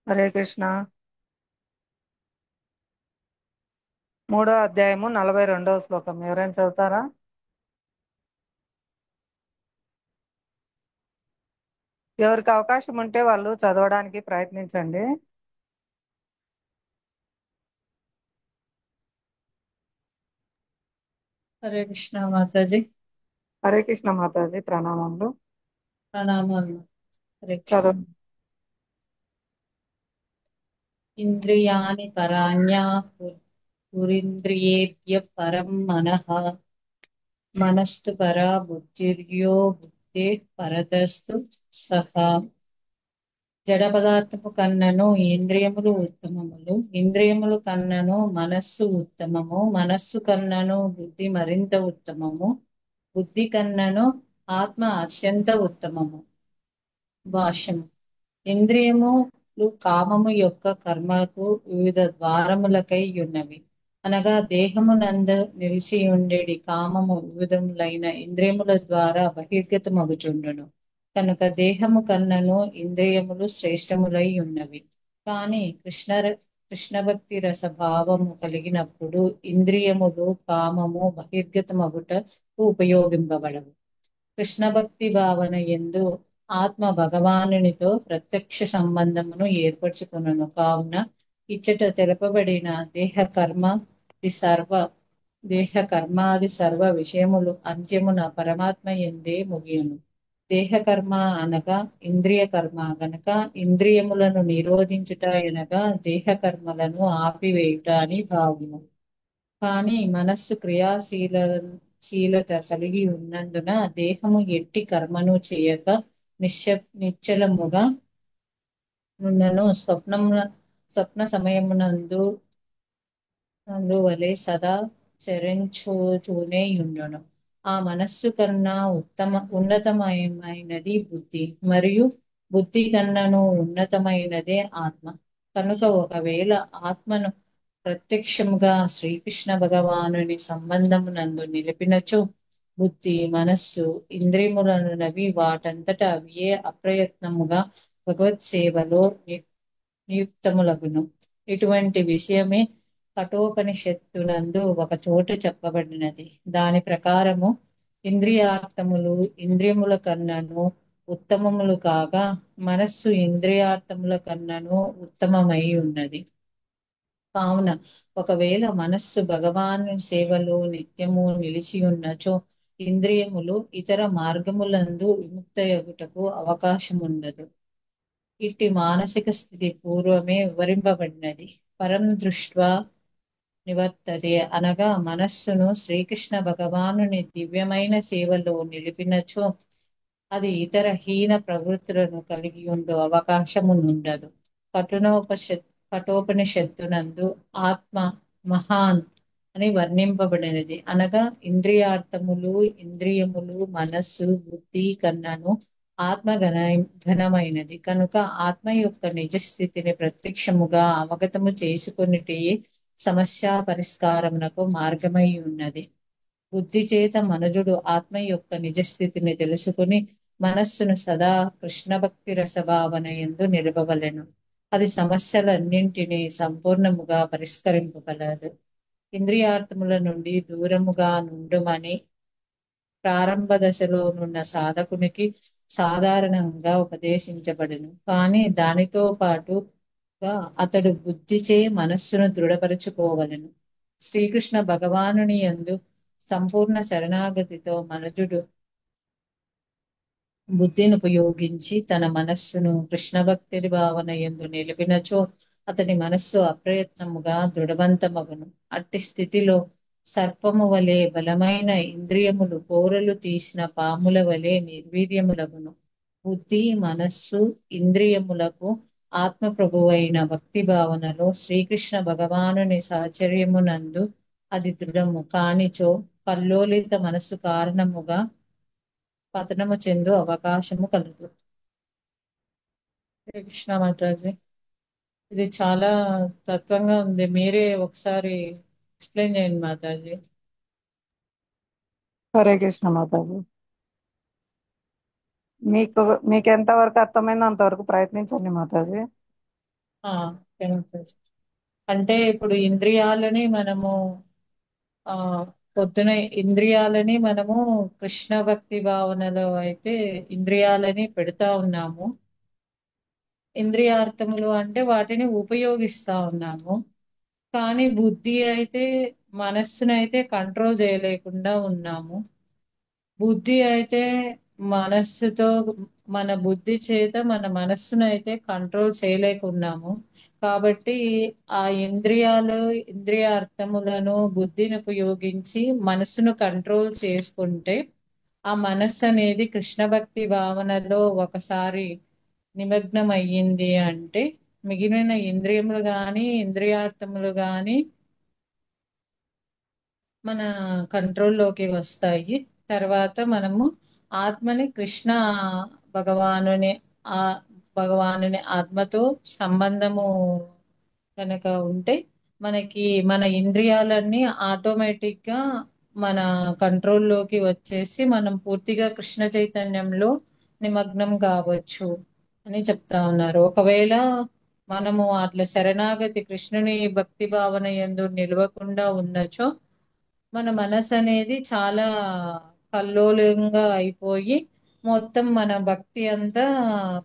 హరే కృష్ణ. 3వ అధ్యాయము 42వ శ్లోకం ఎవరైనా చదువుతారా? ఎవరికి అవకాశం ఉంటే వాళ్ళు చదవడానికి ప్రయత్నించండి. హరే కృష్ణ మాతాజీ. హరే కృష్ణ మాతాజీ, ప్రణామములు. ప్రణామాలు. హరే కృష్ణ. చదువు. ఇంద్రియాణి పరాణ్యాహురింద్రియేభ్య పరం మనః మనస్తు పరా బుద్ధిర్యో బుద్ధే పరతస్తు సహా. జడ పదార్థము కన్నను ఇంద్రియములు ఉత్తమములు, ఇంద్రియములు కన్నను మనస్సు ఉత్తమము, మనస్సు కన్నను బుద్ధి మరింత ఉత్తమము, బుద్ధి కన్నను ఆత్మ అత్యంత ఉత్తమము. భాష్యము. ఇంద్రియములు కామము యొక్క కర్మకు వివిధ ద్వారములకై ఉన్నవి. అనగా దేహమునందు నిలిచి ఉండేది కామము వివిధములైన ఇంద్రియముల ద్వారా బహిర్గతమగుచుండును. కనుక దేహము కన్నను ఇంద్రియములు శ్రేష్టములై ఉన్నవి. కానీ కృష్ణ భక్తి రస భావము కలిగినప్పుడు ఇంద్రియములు కామము బహిర్గతమగుటకు ఉపయోగింపబడవు. కృష్ణ భక్తి భావన యందు ఆత్మ భగవానునితో ప్రత్యక్ష సంబంధమును ఏర్పరచుకును. కావున ఇచ్చట తెలుపబడిన దేహ కర్మాది సర్వ విషయములు అంత్యమున పరమాత్మ యందే ముగియును. దేహ కర్మ అనగా ఇంద్రియ కర్మ గనక ఇంద్రియములను నిరోధించుట అనగా దేహ కర్మలను ఆపివేయుట అని భావము. కానీ మనస్సు క్రియాశీలత కలిగి ఉన్నందున దేహము ఎట్టి కర్మను చేయక నిశ్చలముగా ఉన్నను స్వప్న సమయమునందు వలె సదా చరించుచూనే ఉండును. ఆ మనస్సు కన్నా ఉన్నతమైనది బుద్ధి, మరియు బుద్ధి కన్నను ఉన్నతమైనదే ఆత్మ. కనుక ఒకవేళ ఆత్మను ప్రత్యక్షముగా శ్రీకృష్ణ భగవానుని సంబంధమునందు నిలిపినచో బుద్ధి మనస్సు ఇంద్రియములనున్నవి వాటంతట అవియే అప్రయత్నముగా భగవత్ సేవలో నియుక్తములగును. ఇటువంటి విషయమే కఠోపనిషత్తునందు ఒక చోట చెప్పబడినది. దాని ప్రకారము ఇంద్రియార్థములు ఇంద్రియముల కన్నను ఉత్తమములు కాగా మనస్సు ఇంద్రియార్థముల కన్నను ఉత్తమమై ఉన్నది. కావున ఒకవేళ మనస్సు భగవాను సేవలో నిత్యము నిలిచి ఉన్నచో ఇంద్రియములు ఇతర మార్గములందు విముక్తయగుటకు అవకాశముండదు. ఇట్టి మానసిక స్థితి పూర్వమే వివరింపబడినది. పరం దృష్ట్వా నివర్తతే అనగా మనస్సును శ్రీకృష్ణ భగవానుని దివ్యమైన సేవలో నిలిపినచో అది ఇతర హీన ప్రవృత్తులను కలిగి ఉండు అవకాశమునుండదు. కఠోపనిషత్తునందు ఆత్మ మహాన్ అని వర్ణింపబడినది. అనగా ఇంద్రియార్థములు ఇంద్రియములు మనస్సు బుద్ధి కన్నను ఆత్మ ఘనమైనది కనుక ఆత్మ యొక్క నిజస్థితిని ప్రత్యక్షముగా అవగతము చేసుకొనిటి సమస్య పరిష్కారమునకు మార్గమై ఉన్నది. బుద్ధి చేత మనుజుడు ఆత్మ యొక్క నిజస్థితిని తెలుసుకుని మనస్సును సదా కృష్ణ భక్తి రసభావన యందు నిలపవలెను. అది సమస్యలన్నింటినీ సంపూర్ణముగా పరిష్కరింపగలదు. ఇంద్రియార్థముల నుండి దూరముగా నుండుమని ప్రారంభ దశలోనున్న సాధకునికి సాధారణంగా ఉపదేశించబడును. కానీ దానితో పాటుగా అతడు బుద్ధిచే మనస్సును దృఢపరచుకోవలెను. శ్రీకృష్ణ భగవానుని యందు సంపూర్ణ శరణాగతితో మనుజుడు బుద్ధిని ఉపయోగించి తన మనస్సును కృష్ణ భక్తి భావన యందు నిలిపినచో అతని మనస్సు అప్రయత్నముగా దృఢవంతమగును. అట్టి స్థితిలో సర్పము వలె బలమైన ఇంద్రియములు కోరలు తీసిన పాముల వలె నిర్వీర్యములగును. బుద్ధి మనస్సు ఇంద్రియములకు ఆత్మ ప్రభువైన భక్తి భావనలో శ్రీకృష్ణ భగవానుని సాచర్యమునందు అది దృఢము కానిచో కల్లోలిత మనస్సు కారణముగా పతనము చెందు అవకాశము కలదు. హరే కృష్ణ మాతాజీ, ఇది చాలా తత్వంగా ఉంది. మీరే ఒకసారి ఎక్స్ప్లెయిన్ చేయండి మాతాజీ. హరే కృష్ణ మాతాజీ. మీకు ఎంతవరకు అర్థమైందో అంతవరకు ప్రయత్నించండి మాతాజీ. ఓకే మాతాజీ. అంటే ఇప్పుడు ఇంద్రియాలని మనము ఆ పొద్దున ఇంద్రియాలని మనము కృష్ణ భక్తి భావనలో అయితే ఇంద్రియాలని పెడతా ఉన్నాము. ఇంద్రియార్థములు అంటే వాటిని ఉపయోగిస్తా ఉన్నాము. కానీ బుద్ధి అయితే మనస్సునైతే కంట్రోల్ చేయలేకుండా ఉన్నాము. బుద్ధి అయితే మనస్సుతో మన బుద్ధి చేత మన మనస్సును అయితే కంట్రోల్ చేయలేకున్నాము. కాబట్టి ఆ ఇంద్రియ అర్థములను బుద్ధిని ఉపయోగించి మనస్సును కంట్రోల్ చేసుకుంటే ఆ మనస్సు అనేది కృష్ణ భక్తి భావనలో ఒకసారి నిమగ్నం అయ్యింది అంటే మిగిలిన ఇంద్రియములు గాని ఇంద్రియార్థములు గాని మన కంట్రోల్లోకి వస్తాయి. తర్వాత మనము ఆత్మని కృష్ణ భగవానుని ఆ భగవానుని ఆత్మతో సంబంధము కనుక ఉంటే మనకి మన ఇంద్రియాలన్నీ ఆటోమేటిక్ గా మన కంట్రోల్లోకి వచ్చేసి మనం పూర్తిగా కృష్ణ చైతన్యంలో నిమగ్నం కావచ్చు అని చెప్తా ఉన్నారు. ఒకవేళ మనము అట్లా శరణాగతి కృష్ణుని భక్తి భావన యందు నిలవకుండా ఉన్నచో మన మనసు అనేది చాలా కల్లోలంగా అయిపోయి మొత్తం మన భక్తి అంతా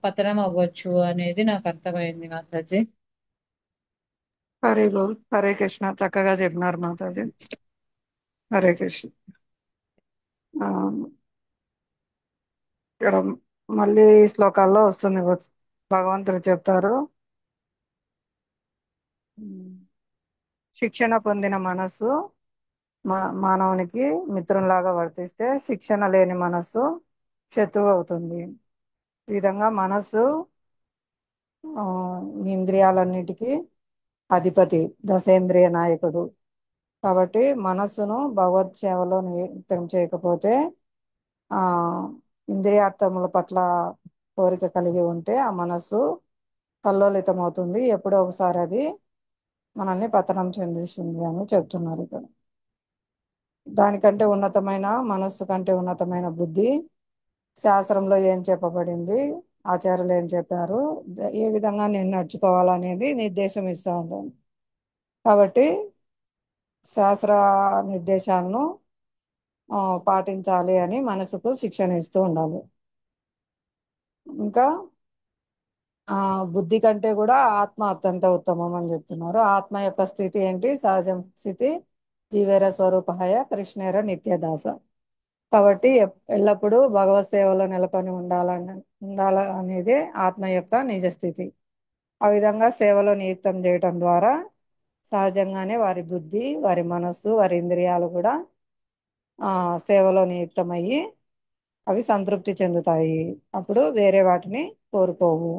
పతనం అవ్వచ్చు అనేది నాకు అర్థమైంది మాతాజీ. హరే బోల్. హరే కృష్ణ. చక్కగా చెప్పినారు మాతాజీ. హరే కృష్ణ. ఆ, ఇక్కడ మళ్ళీ ఈ శ్లోకాల్లో వస్తుంది. భగవంతుడు చెప్తారు, శిక్షణ పొందిన మనస్సు మానవునికి మిత్రునిలాగా వర్తిస్తే శిక్షణ లేని మనస్సు శత్రువు అవుతుంది. ఈ విధంగా మనస్సు ఆ, ఇంద్రియాలన్నిటికీ అధిపతి, దశేంద్రియ నాయకుడు. కాబట్టి మనస్సును భగవత్ సేవలో నియుక్తం చేయకపోతే ఆ ఇంద్రియార్థముల పట్ల కోరిక కలిగి ఉంటే ఆ మనస్సు కల్లోలితం అవుతుంది. ఎప్పుడో ఒకసారి అది మనల్ని పతనం చెందిస్తుంది అని చెప్తున్నారు ఇక్కడ. దానికంటే ఉన్నతమైన మనస్సు కంటే ఉన్నతమైన బుద్ధి, శాస్త్రంలో ఏం చెప్పబడింది, ఆచార్యులు ఏం చెప్పారు, ఏ విధంగా నేను నడుచుకోవాలనేది నిర్దేశం ఇస్తూ ఉంటాను. కాబట్టి శాస్త్ర నిర్దేశాలను పాటించాలి అని మనసుకు శిక్షణ ఇస్తూ ఉండాలి. ఇంకా ఆ బుద్ధి కంటే కూడా ఆత్మ అత్యంత ఉత్తమం అని చెప్తున్నారు. ఆత్మ యొక్క స్థితి ఏంటి? సహజ స్థితి జీవేర స్వరూపహయ కృష్ణేర నిత్యదాస. కాబట్టి ఎల్లప్పుడూ భగవత్ సేవలో నెలకొని ఉండాల అనేది ఆత్మ యొక్క నిజ స్థితి. ఆ విధంగా సేవలో నియుక్తం చేయటం ద్వారా సహజంగానే వారి బుద్ధి, వారి మనస్సు, వారి ఇంద్రియాలు కూడా సేవలో నియుక్తమయ్యి అవి సంతృప్తి చెందుతాయి. అప్పుడు వేరే వాటిని కోరుకోవు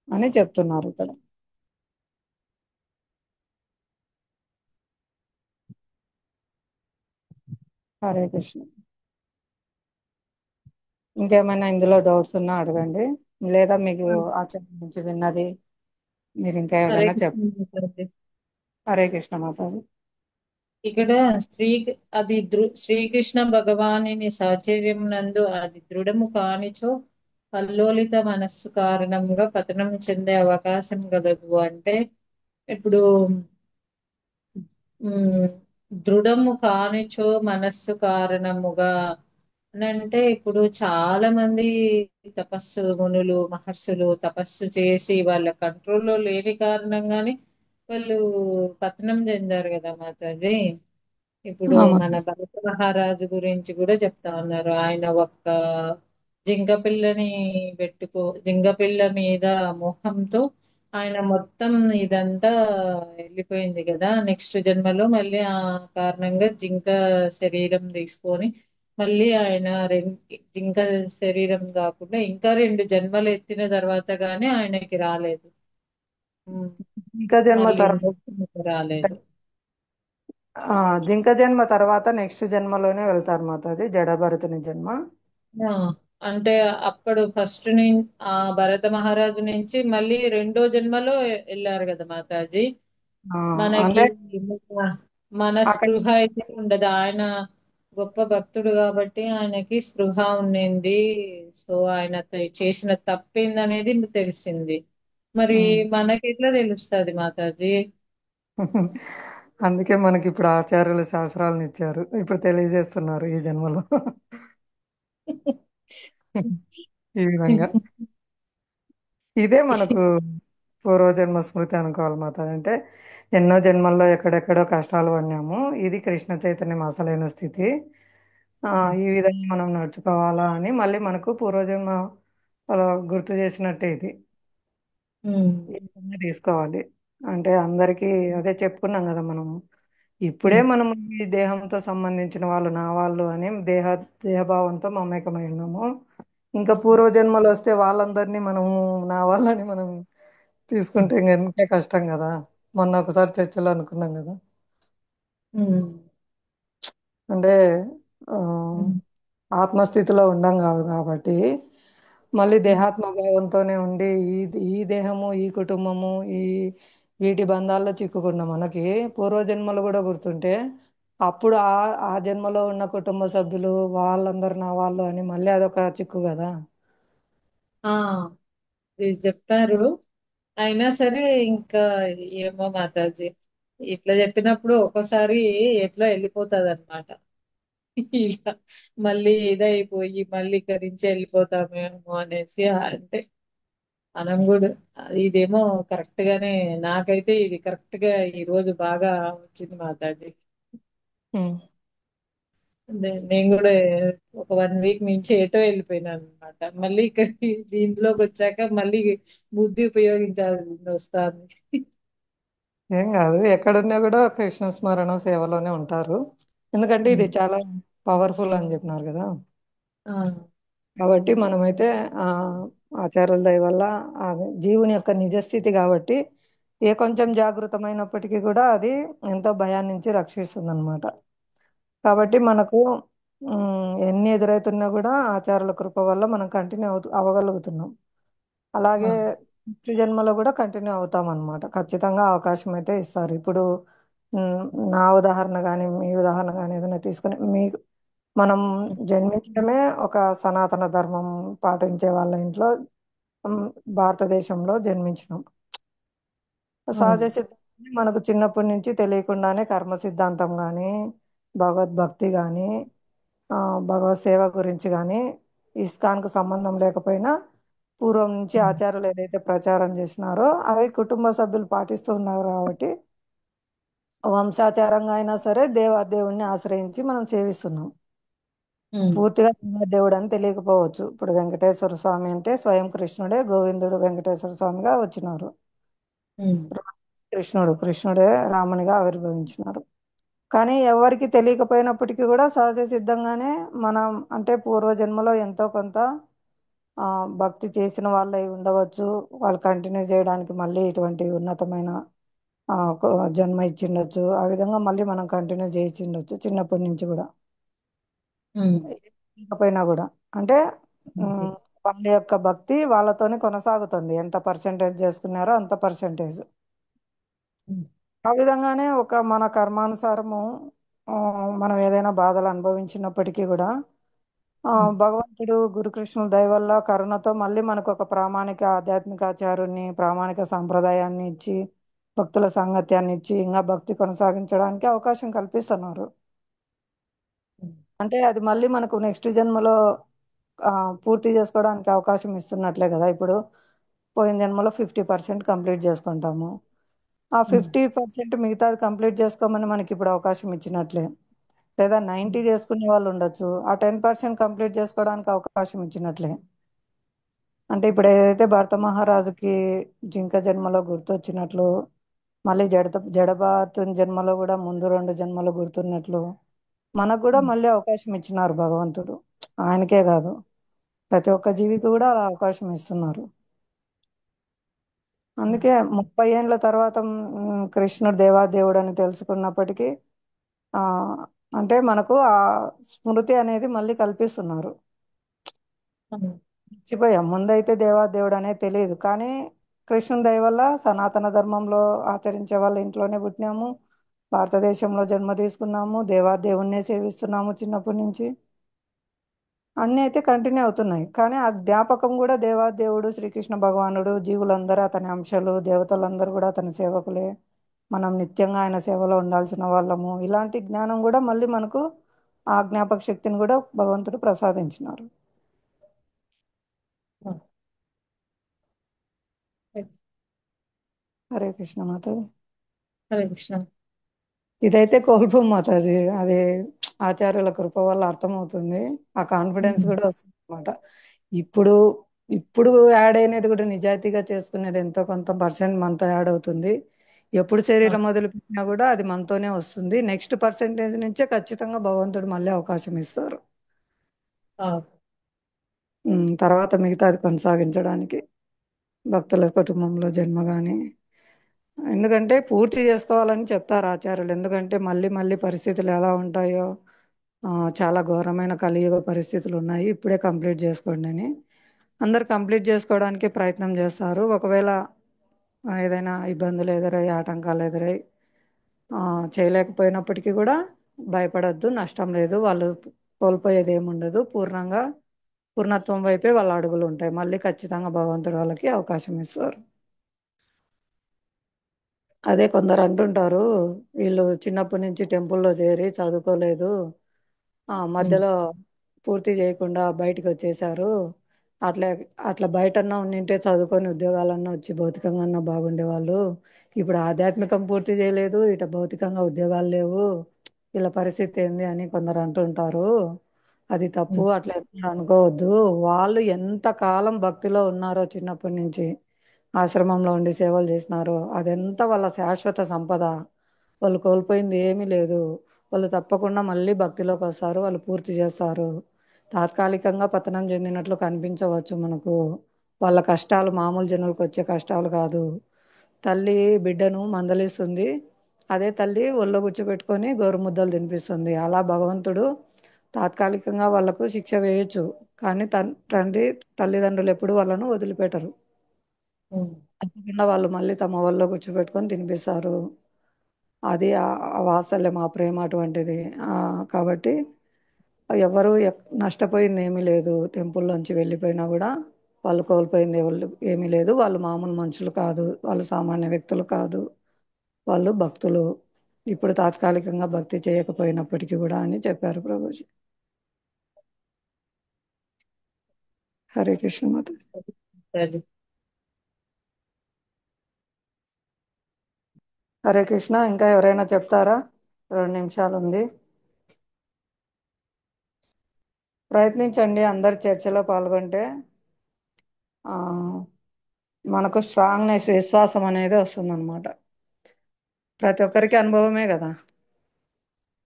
అని చెప్తున్నారు ఇక్కడ. హరే కృష్ణ. ఇంకేమైనా ఇందులో డౌట్స్ ఉన్నా అడగండి, లేదా మీకు ఆచరణ నుంచి విన్నది మీరు ఇంకా హరే ఏదైనా కృష్ణ చెప్పండి. మాతాజీ. హరే కృష్ణ మాతాజీ. ఇక్కడ శ్రీకృష్ణ భగవాని సాహచర్యం నందు అది దృఢము కానిచో కల్లోలిత మనస్సు కారణంగా పతనం చెందే అవకాశం కలదు. అంటే ఇప్పుడు ఉమ్, దృఢము కానిచో మనస్సు కారణముగా అని అంటే ఇప్పుడు చాలా మంది తపస్సు మునులు మహర్షులు తపస్సు చేసి వాళ్ళ కంట్రోల్లో లేని కారణంగానే వాళ్ళు పతనం చెందారు కదా మాతాజీ. ఇప్పుడు మన మాతాజీ. భరత మహారాజు గురించి కూడా చెప్తా ఉన్నారు. ఆయన ఒక్క జింక పిల్లని జింక పిల్ల మీద మోహంతో ఆయన మొత్తం ఇదంతా వెళ్ళిపోయింది కదా. నెక్స్ట్ జన్మలో మళ్ళీ ఆ కారణంగా జింక శరీరం తీసుకొని మళ్ళీ ఆయన జింక శరీరం కాకుండా ఇంకా 2 జన్మలు ఎత్తిన తర్వాత గానీ ఆయనకి రాలేదు. ఉమ్, ఇంకా జన్మ మళ్ళీ తర్వాత మోక్షం రాలేదు. జింక జన్మ తర్వాత నెక్స్ట్ జన్మలోనే వెళ్తారు మాతాజీ, జడభరతుని జన్మ. ఆ, అంటే అప్పుడు ఫస్ట్ ఆ భరత మహారాజు నుంచి మళ్ళీ 2 జన్మలో వెళ్ళారు కదా మాతాజీ. ఆ, మనకి అంటే మన అక్కడ స్పృహ అయితే ఉండదు. ఆయన గొప్ప భక్తుడు కాబట్టి ఆయనకి స్పృహ ఉండింది. సో ఆయన చేసిన తప్పేందనేది తెలిసింది. మరి ఉమ్. మనకి ఎట్లా తెలుస్తుంది మాతాజీ? అందుకే మనకి ఇప్పుడు ఆచార్యులు శాస్త్రాలను ఇచ్చారు, ఇప్పుడు తెలియజేస్తున్నారు ఈ జన్మలో. ఈ విధంగా ఇదే మనకు పూర్వజన్మ స్మృతి అనుకోవాలి మాతాజీ. అంటే ఎన్నో జన్మల్లో ఎక్కడెక్కడో కష్టాలు పడినాము, ఇది కృష్ణ చైతన్యం అసలైన స్థితి. ఈ విధంగా మనం నడుచుకోవాలా అని మళ్ళీ మనకు పూర్వజన్మ అలా గుర్తు చేసినట్టే ఇది. ఉమ్, ఈ విధంగా తీసుకోవాలి. అంటే అందరికీ అదే చెప్పుకున్నాం కదా మనం. ఇప్పుడే ఉమ్, మనం ఈ దేహంతో సంబంధించిన వాళ్ళు నా వాళ్ళు అని దేహభావంతో మమేకమై ఉన్నాము. ఇంకా పూర్వజన్మలు వస్తే వాళ్ళందరినీ మనము నా వాళ్ళని మనం తీసుకుంటే ఇంకా ఎంతే కష్టం కదా. మొన్న ఒకసారి చర్చలో అనుకున్నాం కదా. ఉమ్, అంటే ఆ, ఉమ్, ఆత్మస్థితిలో ఉండం కాదు కాబట్టి మళ్ళీ దేహాత్మ భావంతోనే ఉండి ఈ ఈ దేహము, ఈ కుటుంబము, వీటి బంధాల్లో చిక్కుకున్న మనకి పూర్వజన్మలు కూడా గుర్తుంటే అప్పుడు ఆ జన్మలో ఉన్న కుటుంబ సభ్యులు వాళ్ళందరూ నా వాళ్ళు అని మళ్ళీ అదొక చిక్కు కదా. ఆ, ఇది చెప్పారు. అయినా సరే ఇంకా ఏమో మాతాజీ, ఇట్లా చెప్పినప్పుడు ఒక్కోసారి ఎట్లా వెళ్ళిపోతుంది అనమాట. ఇలా మళ్ళీ ఇదైపోయి మళ్ళీ ఇక్కడి నుంచి వెళ్ళిపోతామేమో అనేసి అంటే మనం కూడా ఇదేమో కరెక్ట్ గానే నాకైతే ఇది కరెక్ట్ గా ఈ రోజు బాగా వచ్చింది మాతాజీ. ఉమ్. నేను కూడా ఒక 1 వీక్ నుంచి ఎటో వెళ్ళిపోయినాను అనమాట. మళ్ళీ ఇక్కడికి దీంట్లోకి వచ్చాక మళ్ళీ బుద్ధి ఉపయోగించాల్సి వస్తుంది. ఏం కాదు, ఎక్కడున్నా కూడా కృష్ణ స్మరణ సేవలోనే ఉంటారు. ఎందుకంటే ఇది చాలా పవర్ఫుల్ అని చెప్పినారు కదా. ఆ, కాబట్టి మనమైతే ఆ ఆచార్యుల దయ వల్ల ఆ జీవుని యొక్క నిజస్థితి కాబట్టి ఏ కొంచెం జాగృతమైనప్పటికీ కూడా అది ఎంతో భయాన్ని నుంచి రక్షిస్తుంది అనమాట. కాబట్టి మనకు ఎన్ని ఎదురవుతున్నా కూడా ఆచార్యుల కృప వల్ల మనం కంటిన్యూ అవ్వగలుగుతున్నాం. ఆ, అలాగే వచ్చే జన్మలో కూడా కంటిన్యూ అవుతాం అనమాట. ఖచ్చితంగా అవకాశం అయితే ఇస్తారు. ఇప్పుడు ఉమ్, నా ఉదాహరణ కానీ మీ ఉదాహరణ కానీ ఏదైనా తీసుకుని మీకు మనం జన్మించడమే ఒక సనాతన ధర్మం పాటించే వాళ్ళ ఇంట్లో, ఉమ్, భారతదేశంలో జన్మించినాం. సహజ అవును. సిద్ధంగానే మనకు చిన్నప్పటి నుంచి తెలియకుండానే కర్మ సిద్ధాంతం కానీ, భగవద్భక్తి కానీ, ఆ, భగవత్ సేవ గురించి కానీ, ఇస్కాన్కు సంబంధం లేకపోయినా పూర్వం నుంచి ఆచార్యులు ఏదైతే ప్రచారం చేసినారో అవి కుటుంబ సభ్యులు పాటిస్తూ ఉన్నారు కాబట్టి వంశాచారంగా అయినా సరే దేవుణ్ణి ఆశ్రయించి మనం సేవిస్తున్నాం. ఉమ్, పూర్తిగా దేవుడు అని తెలియకపోవచ్చు. ఇప్పుడు వెంకటేశ్వర స్వామి అంటే స్వయం కృష్ణుడే, గోవిందుడు వెంకటేశ్వర స్వామిగా వచ్చినారు. ఉమ్, కృష్ణుడే రామునిగా ఆవిర్భవించినారు. కానీ ఎవరికి తెలియకపోయినప్పటికీ కూడా సహజ సిద్ధంగానే మనం అంటే పూర్వజన్మలో ఎంతో కొంత ఆ, భక్తి చేసిన వాళ్ళై ఉండవచ్చు. వాళ్ళు కంటిన్యూ చేయడానికి మళ్ళీ ఇటువంటి ఉన్నతమైన జన్మ ఇచ్చిండొచ్చు. ఆ విధంగా మళ్ళీ మనం కంటిన్యూ చేయించిండొచ్చు చిన్నప్పటి నుంచి కూడా. ఉమ్, లేకపోయినా కూడా అంటే ఓకే. ఉమ్, వాళ్ళ యొక్క భక్తి వాళ్ళతోనే కొనసాగుతుంది. ఎంత పర్సెంటేజ్ చేసుకున్నారో అంత పర్సెంటేజ్. ఉమ్, ఆ విధంగానే ఒక మన కర్మానుసారము ఆ, మనం ఏదైనా బాధలు అనుభవించినప్పటికీ కూడా ఉమ్, భగవంతుడు గురుకృష్ణుల దయ వల్ల కరుణతో మళ్ళీ మనకు ఒక ప్రామాణిక ఆధ్యాత్మిక ఆచార్యుని, ప్రామాణిక సాంప్రదాయాన్ని ఇచ్చి, భక్తుల సాంగత్యాన్ని ఇచ్చి ఇంకా భక్తి కొనసాగించడానికి అవకాశం కల్పిస్తున్నారు. ఉమ్, అంటే అది మళ్ళీ మనకు నెక్స్ట్ జన్మలో ఆ, పూర్తి చేసుకోవడానికి అవకాశం ఇస్తున్నట్లే కదా. ఇప్పుడు పోయిన జన్మలో 50% కంప్లీట్ చేసుకుంటాము. ఆ ఉమ్, 50% మిగతాది కంప్లీట్ చేసుకోమని మనకి ఇప్పుడు అవకాశం ఇచ్చినట్లే. లేదా 90 చేసుకునే వాళ్ళు ఉండొచ్చు, ఆ 10% కంప్లీట్ చేసుకోవడానికి అవకాశం ఇచ్చినట్లే. అంటే ఇప్పుడు ఏదైతే భరత మహారాజుకి జింక జన్మలో గుర్తొచ్చినట్లు, మళ్ళీ జడభారతుని జన్మలో కూడా ముందు 2 జన్మలు గుర్తున్నట్లు మనకు కూడా ఉమ్, మళ్ళీ అవకాశం ఇచ్చినారు భగవంతుడు. ఆయనకే కాదు, ప్రతి ఒక్క జీవికి కూడా అలా అవకాశం ఇస్తున్నారు. అందుకే 30 ఏండ్ల తర్వాత కృష్ణుడు దేవాదేవుడు అని తెలుసుకున్నప్పటికీ ఆ అంటే మనకు ఆ స్మృతి అనేది మళ్ళీ కల్పిస్తున్నారు. ఉమ్, మర్చిపోయాం, ముందైతే దేవాదేవుడు అనేది తెలియదు. కానీ కృష్ణుని దయ వల్ల సనాతన ధర్మంలో ఆచరించే వాళ్ళ ఇంట్లోనే పుట్టినాము, భారతదేశంలో జన్మ తీసుకున్నాము, దేవాదేవుణ్ణే సేవిస్తున్నాము చిన్నప్పటి నుంచి. అన్నీ అయితే కంటిన్యూ అవుతున్నాయి. కానీ ఆ జ్ఞాపకం కూడా దేవాదేవుడు శ్రీకృష్ణ భగవానుడు, జీవులందరూ అతని అంశాలు, దేవతలందరూ కూడా అతని సేవకులే, మనం నిత్యంగా ఆయన సేవలో ఉండాల్సిన వాళ్ళము, ఇలాంటి జ్ఞానం కూడా మళ్ళీ మనకు ఆ జ్ఞాపక శక్తిని కూడా భగవంతుడు ప్రసాదించినారు. ఉమ్. హరే కృష్ణ మాతాజీ. హరే కృష్ణ. ఇదైతే కోల్పోం మాతాజీ, అది ఆచార్యుల కృప వల్ల అర్థమవుతుంది. ఆ కాన్ఫిడెన్స్ ఉమ్, కూడా వస్తుంది అనమాట. ఇప్పుడు ఇప్పుడు యాడ్ అయినది కూడా నిజాయితీగా చేసుకునేది ఎంతో కొంత పర్సెంట్ మనతో యాడ్ అవుతుంది. ఎప్పుడు ఆ, శరీరం మొదలుపెట్టినా కూడా అది మనతోనే వస్తుంది. నెక్స్ట్ పర్సెంటేజ్ నుంచే ఖచ్చితంగా భగవంతుడు మళ్ళీ అవకాశం ఇస్తారు. ఆ, తర్వాత మిగతాది కొనసాగించడానికి భక్తుల కుటుంబంలో జన్మ కానీ, ఎందుకంటే పూర్తి చేసుకోవాలని చెప్తారు ఆచార్యులు. ఎందుకంటే మళ్ళీ మళ్ళీ పరిస్థితులు ఎలా ఉంటాయో, ఆ, చాలా ఘోరమైన కలియుగ పరిస్థితులు ఉన్నాయి, ఇప్పుడే కంప్లీట్ చేసుకోండి అని అందరు కంప్లీట్ చేసుకోవడానికి ప్రయత్నం చేస్తారు. ఒకవేళ ఏదైనా ఇబ్బందులు ఎదురై, ఆటంకాలు ఎదురై ఆ, చేయలేకపోయినప్పటికీ కూడా భయపడొద్దు, నష్టం లేదు. వాళ్ళు కోల్పోయేది ఏముండదు. పూర్ణత్వం వైపే వాళ్ళ అడుగులు ఉంటాయి. మళ్ళీ ఖచ్చితంగా భగవంతుడు వాళ్ళకి అవకాశం ఇస్తారు. అదే కొందరు అంటుంటారు, వీళ్ళు చిన్నప్పటి నుంచి టెంపుల్లో చేరి చదువుకోలేదు, ఉమ్, మధ్యలో పూర్తి చేయకుండా బయటకు వచ్చేసారు. అట్లా అట్లా బయటన్నా ఉండింటే చదువుకొని ఉద్యోగాలన్నా వచ్చి భౌతికంగా బాగుండేవాళ్ళు. ఇప్పుడు ఆధ్యాత్మికం పూర్తి చేయలేదు, ఇట భౌతికంగా ఉద్యోగాలు లేవు, వీళ్ళ పరిస్థితి ఏంది అని కొందరు అంటుంటారు. అది తప్పు, ఉమ్, అట్లా ఎప్పుడు అనుకోవద్దు. వాళ్ళు ఎంత కాలం భక్తిలో ఉన్నారో, చిన్నప్పటి నుంచి ఆశ్రమంలో ఉండి సేవలు చేసినారో, అదంతా వాళ్ళ శాశ్వత సంపద. వాళ్ళు కోల్పోయింది ఏమీ లేదు. వాళ్ళు తప్పకుండా మళ్ళీ భక్తిలోకి వస్తారు, వాళ్ళు పూర్తి చేస్తారు. తాత్కాలికంగా పతనం చెందినట్లు కనిపించవచ్చు మనకు. వాళ్ళ కష్టాలు మామూలు జనులకు వచ్చే కష్టాలు కాదు. తల్లి బిడ్డను మందలిస్తుంది, అదే తల్లి ఒళ్ళో కూర్చోబెట్టుకొని గోరుముద్దలు తినిపిస్తుంది. అలా భగవంతుడు తాత్కాలికంగా వాళ్ళకు శిక్ష వేయొచ్చు, కానీ తల్లిదండ్రులు ఎప్పుడు వాళ్ళను వదిలిపెట్టరు. ఉమ్, తప్పకుండా వాళ్ళు మళ్ళీ తమ ఒళ్ళో కూర్చోబెట్టుకొని తినిపిస్తారు. అది ఆ వాత్సల్యం, ఆ ప్రేమ అటువంటిది. కాబట్టి ఎవరు నష్టపోయింది ఏమీ లేదు. టెంపుల్లోంచి వెళ్ళిపోయినా కూడా వాళ్ళు కోల్పోయింది ఏమీ లేదు. వాళ్ళు మామూలు మనుషులు కాదు, వాళ్ళు సామాన్య వ్యక్తులు కాదు, వాళ్ళు భక్తులు. ఇప్పుడు తాత్కాలికంగా భక్తి చేయకపోయినప్పటికీ కూడా అని చెప్పారు ప్రభుజీ. హరే కృష్ణ మాత. రాజు. హరే కృష్ణ. ఇంకా ఎవరైనా చెప్తారా? 2 నిమిషాలు ఉంది. ప్రయత్నించండి, అందరు చర్చలో పాల్గొంటే మనకు స్ట్రాంగ్నెస్, విశ్వాసం అనేది వస్తుందన్నమాట. ప్రతి ఒక్కరికి అనుభవమే కదా.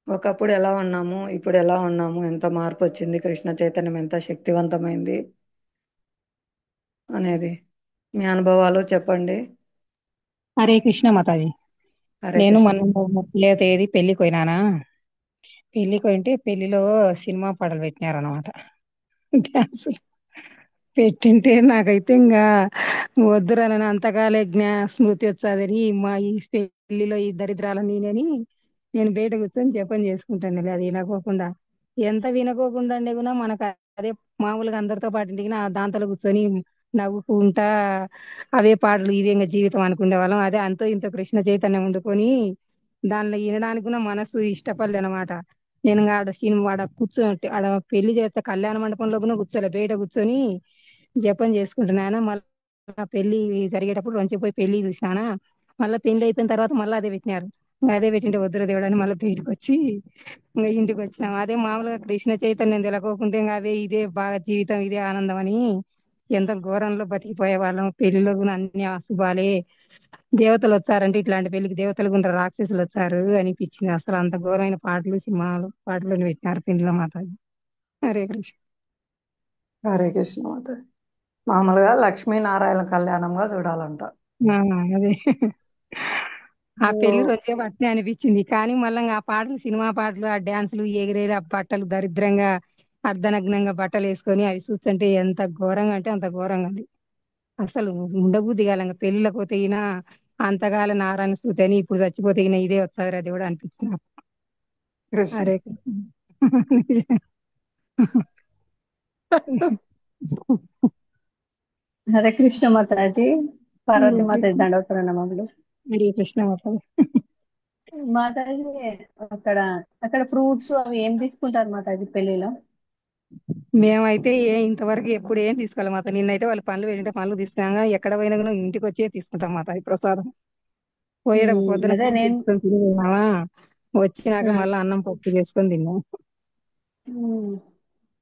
ఒకప్పుడు ఎలా ఉన్నాము, ఇప్పుడు ఎలా ఉన్నాము, ఎంత మార్పు వచ్చింది, కృష్ణ చైతన్యం ఎంత శక్తివంతమైంది అనేది మీ అనుభవాలు చెప్పండి. హరే కృష్ణ మాతాజీ. హరే నేను కృష్ణ. మొన్న 30వ తేదీ పెళ్లికి పోయినానా. పెళ్లికి పోయింటే పెళ్లిలో సినిమా పాటలు పెట్టినారనమాట. డాన్స్ పెట్టింటే నాకైతే ఇంకా వద్దురనని అంతకాలే స్మృతి వచ్చాదని మా ఈ పెళ్లిలో ఈ దరిద్రాల నేనని నేను బయట కూర్చొని జపం చేసుకుంటాను. అది వినకోకుండా ఎంత వినకోకుండా అంటే కూడా మనకు అదే మామూలుగా అందరితో పాటు ఇంటికి దాంతో కూర్చొని నవ్వుకుంటా అవే పాటలు ఇవే ఇంకా జీవితం అనుకునే వాళ్ళం. అదే అంతో ఇంత కృష్ణ చైతన్యం వండుకొని దానిలో వినడానికి కూడా మనసు ఇష్టపడలే అనమాట. నేను ఇంకా ఆడ సినిమా ఆడ కూర్చొని ఆడ పెళ్లి చేస్తే కళ్యాణ మండపంలో కూడా కూర్చోలే, బయట కూర్చొని జపం చేసుకుంటున్నాను. మళ్ళీ పెళ్లి జరిగేటప్పుడు పోయి పెళ్లి చూసినానా. మళ్ళీ పెళ్లి అయిపోయిన తర్వాత మళ్ళీ అదే పెట్టినారు. ఇంకా అదే పెట్టింటే వద్దురు దేవుడు అని మళ్ళీ బయటకు వచ్చి ఇంకా ఇంటికి వచ్చినాం. అదే మామూలుగా కృష్ణ చైతన్యం తెలకోకుంటే ఇంకా అవే ఇదే బాగా జీవితం, ఇదే ఆనందం అని ఎంత ఘోరంలో బతికిపోయే వాళ్ళం. పెళ్లిలో కూడా అన్ని అశుభాలే. దేవతలు వచ్చారంటే ఇట్లాంటి పెళ్లికి దేవతలు కూడా రాక్షసులు వచ్చారు అనిపించింది. అసలు అంత ఘోరమైన పాటలు, సినిమాలు పాటలు పెట్టినారు పెళ్లిలో మాతాజీ. హరే కృష్ణ. హరే కృష్ణ మాత. మామూలుగా లక్ష్మీనారాయణ కళ్యాణంగా చూడాలంట. అదే ఆ పెళ్లి రోజే అట్నే అనిపించింది. కానీ మళ్ళీ ఆ పాటలు, సినిమా పాటలు, ఆ డాన్సులు, ఎగిరేది, ఆ బట్టలు దరిద్రంగా అర్ధనగ్నంగా బట్టలు వేసుకొని అవి చూస్తుంటే ఎంత ఘోరంగా అంటే అంత ఘోరంగా ఉంది. అసలు ఉండబుద్ధి కాలంగా పెళ్లిలోకి పోతే ఈయన అంతకాల నారాయణ స్థుతి అని, ఇప్పుడు చచ్చిపోతే ఈయన ఇదే వచ్చారు అది కూడా అనిపించింది నాకు. కృష్ణ. హరే హరే కృష్ణ మాతాజీ. పార్వతి మాతాజీ దండవతున్న నమములు. హరే కృష్ణ మాతాజీ. మాతాజీ అక్కడ అక్కడ ఫ్రూట్స్ అవి ఏం తీసుకుంటారు మాతాజీ పెళ్లిలో? మేమైతే ఇంతవరకు ఎప్పుడు ఏం తీసుకోవాలి మాత. నిన్నైతే వాళ్ళు పనులు పెట్టింటే పనులు తీసుకున్నాగా. ఎక్కడ పోయినా కూడా ఇంటికి వచ్చే తీసుకుంటాం మాత ఈ ప్రసాదం. పోయేటప్పుడు పొద్దున అదే పూజ నేను చేసుకొని తిన్నామా, వచ్చినాక మళ్ళీ అన్నం పప్పు చేసుకొని తిన్నాం.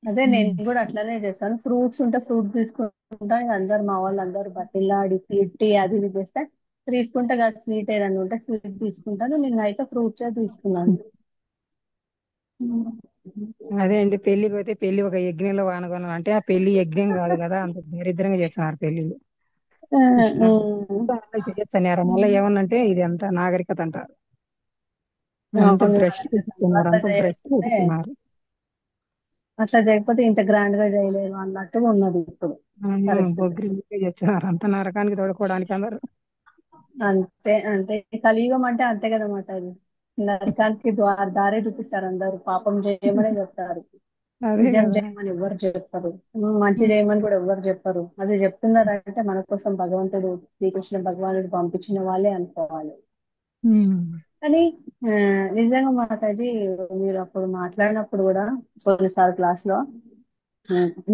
అదే నేను కూడా అట్లానే చేస్తాను. ఫ్రూట్స్ ఉంటే ఫ్రూట్స్ తీసుకుంటా. ఇక అందరు మా వాళ్ళు అందరు బతిల్లాడి టీ అది ఇది చేస్తే తీసుకుంటా కదా. స్వీట్ ఏదైనా ఉంటే స్వీట్ తీసుకుంటాను. నేను అయితే ఫ్రూట్స్ తీసుకున్నాను. అదే అండి, పెళ్లికి పోతే పెళ్లి ఒక యజ్ఞంలో వానగొనం అంటే ఆ పెళ్లి యజ్ఞం కాదు కదా. అంత దరిద్రంగా చేస్తున్నారు పెళ్లిళ్ళు. కృష్ణ చేయొచ్చన్నారు. మళ్ళీ ఏమన్నంటే ఇది అంత నాగరికత అంటారు. అంత అవును, భ్రష్టు పెట్టుకున్నారు, అంత భ్రష్టు పెట్టుకున్నారు. అట్లా చేయకపోతే ఇంత గ్రాండ్ గా చేయలేదు అన్నట్టుగా ఉన్నది ఇప్పుడు పరిస్థితి. బొగ్గులు చేస్తున్నారు, అంత నరకానికి తోడుకోవడానికి అందరు. అంతే అంతే, కలియుగం అంటే అంతే కదన్నమాట. అది నరకానికి దారే చూపిస్తారు. అందరూ పాపం చేయమనే చెప్తారు, అదే నిజం కదా. చేయమని ఎవరు చెప్పరు, మంచి చేయమని కూడా ఎవరు చెప్పరు. అది చెప్తున్నారంటే మన కోసం భగవంతుడు శ్రీకృష్ణ భగవానుడు పంపించిన వాళ్ళే అనుకోవాలి. కానీ నిజంగా మాతాజీ మీరు అప్పుడు మాట్లాడినప్పుడు కూడా కొన్నిసార్లు క్లాస్ లో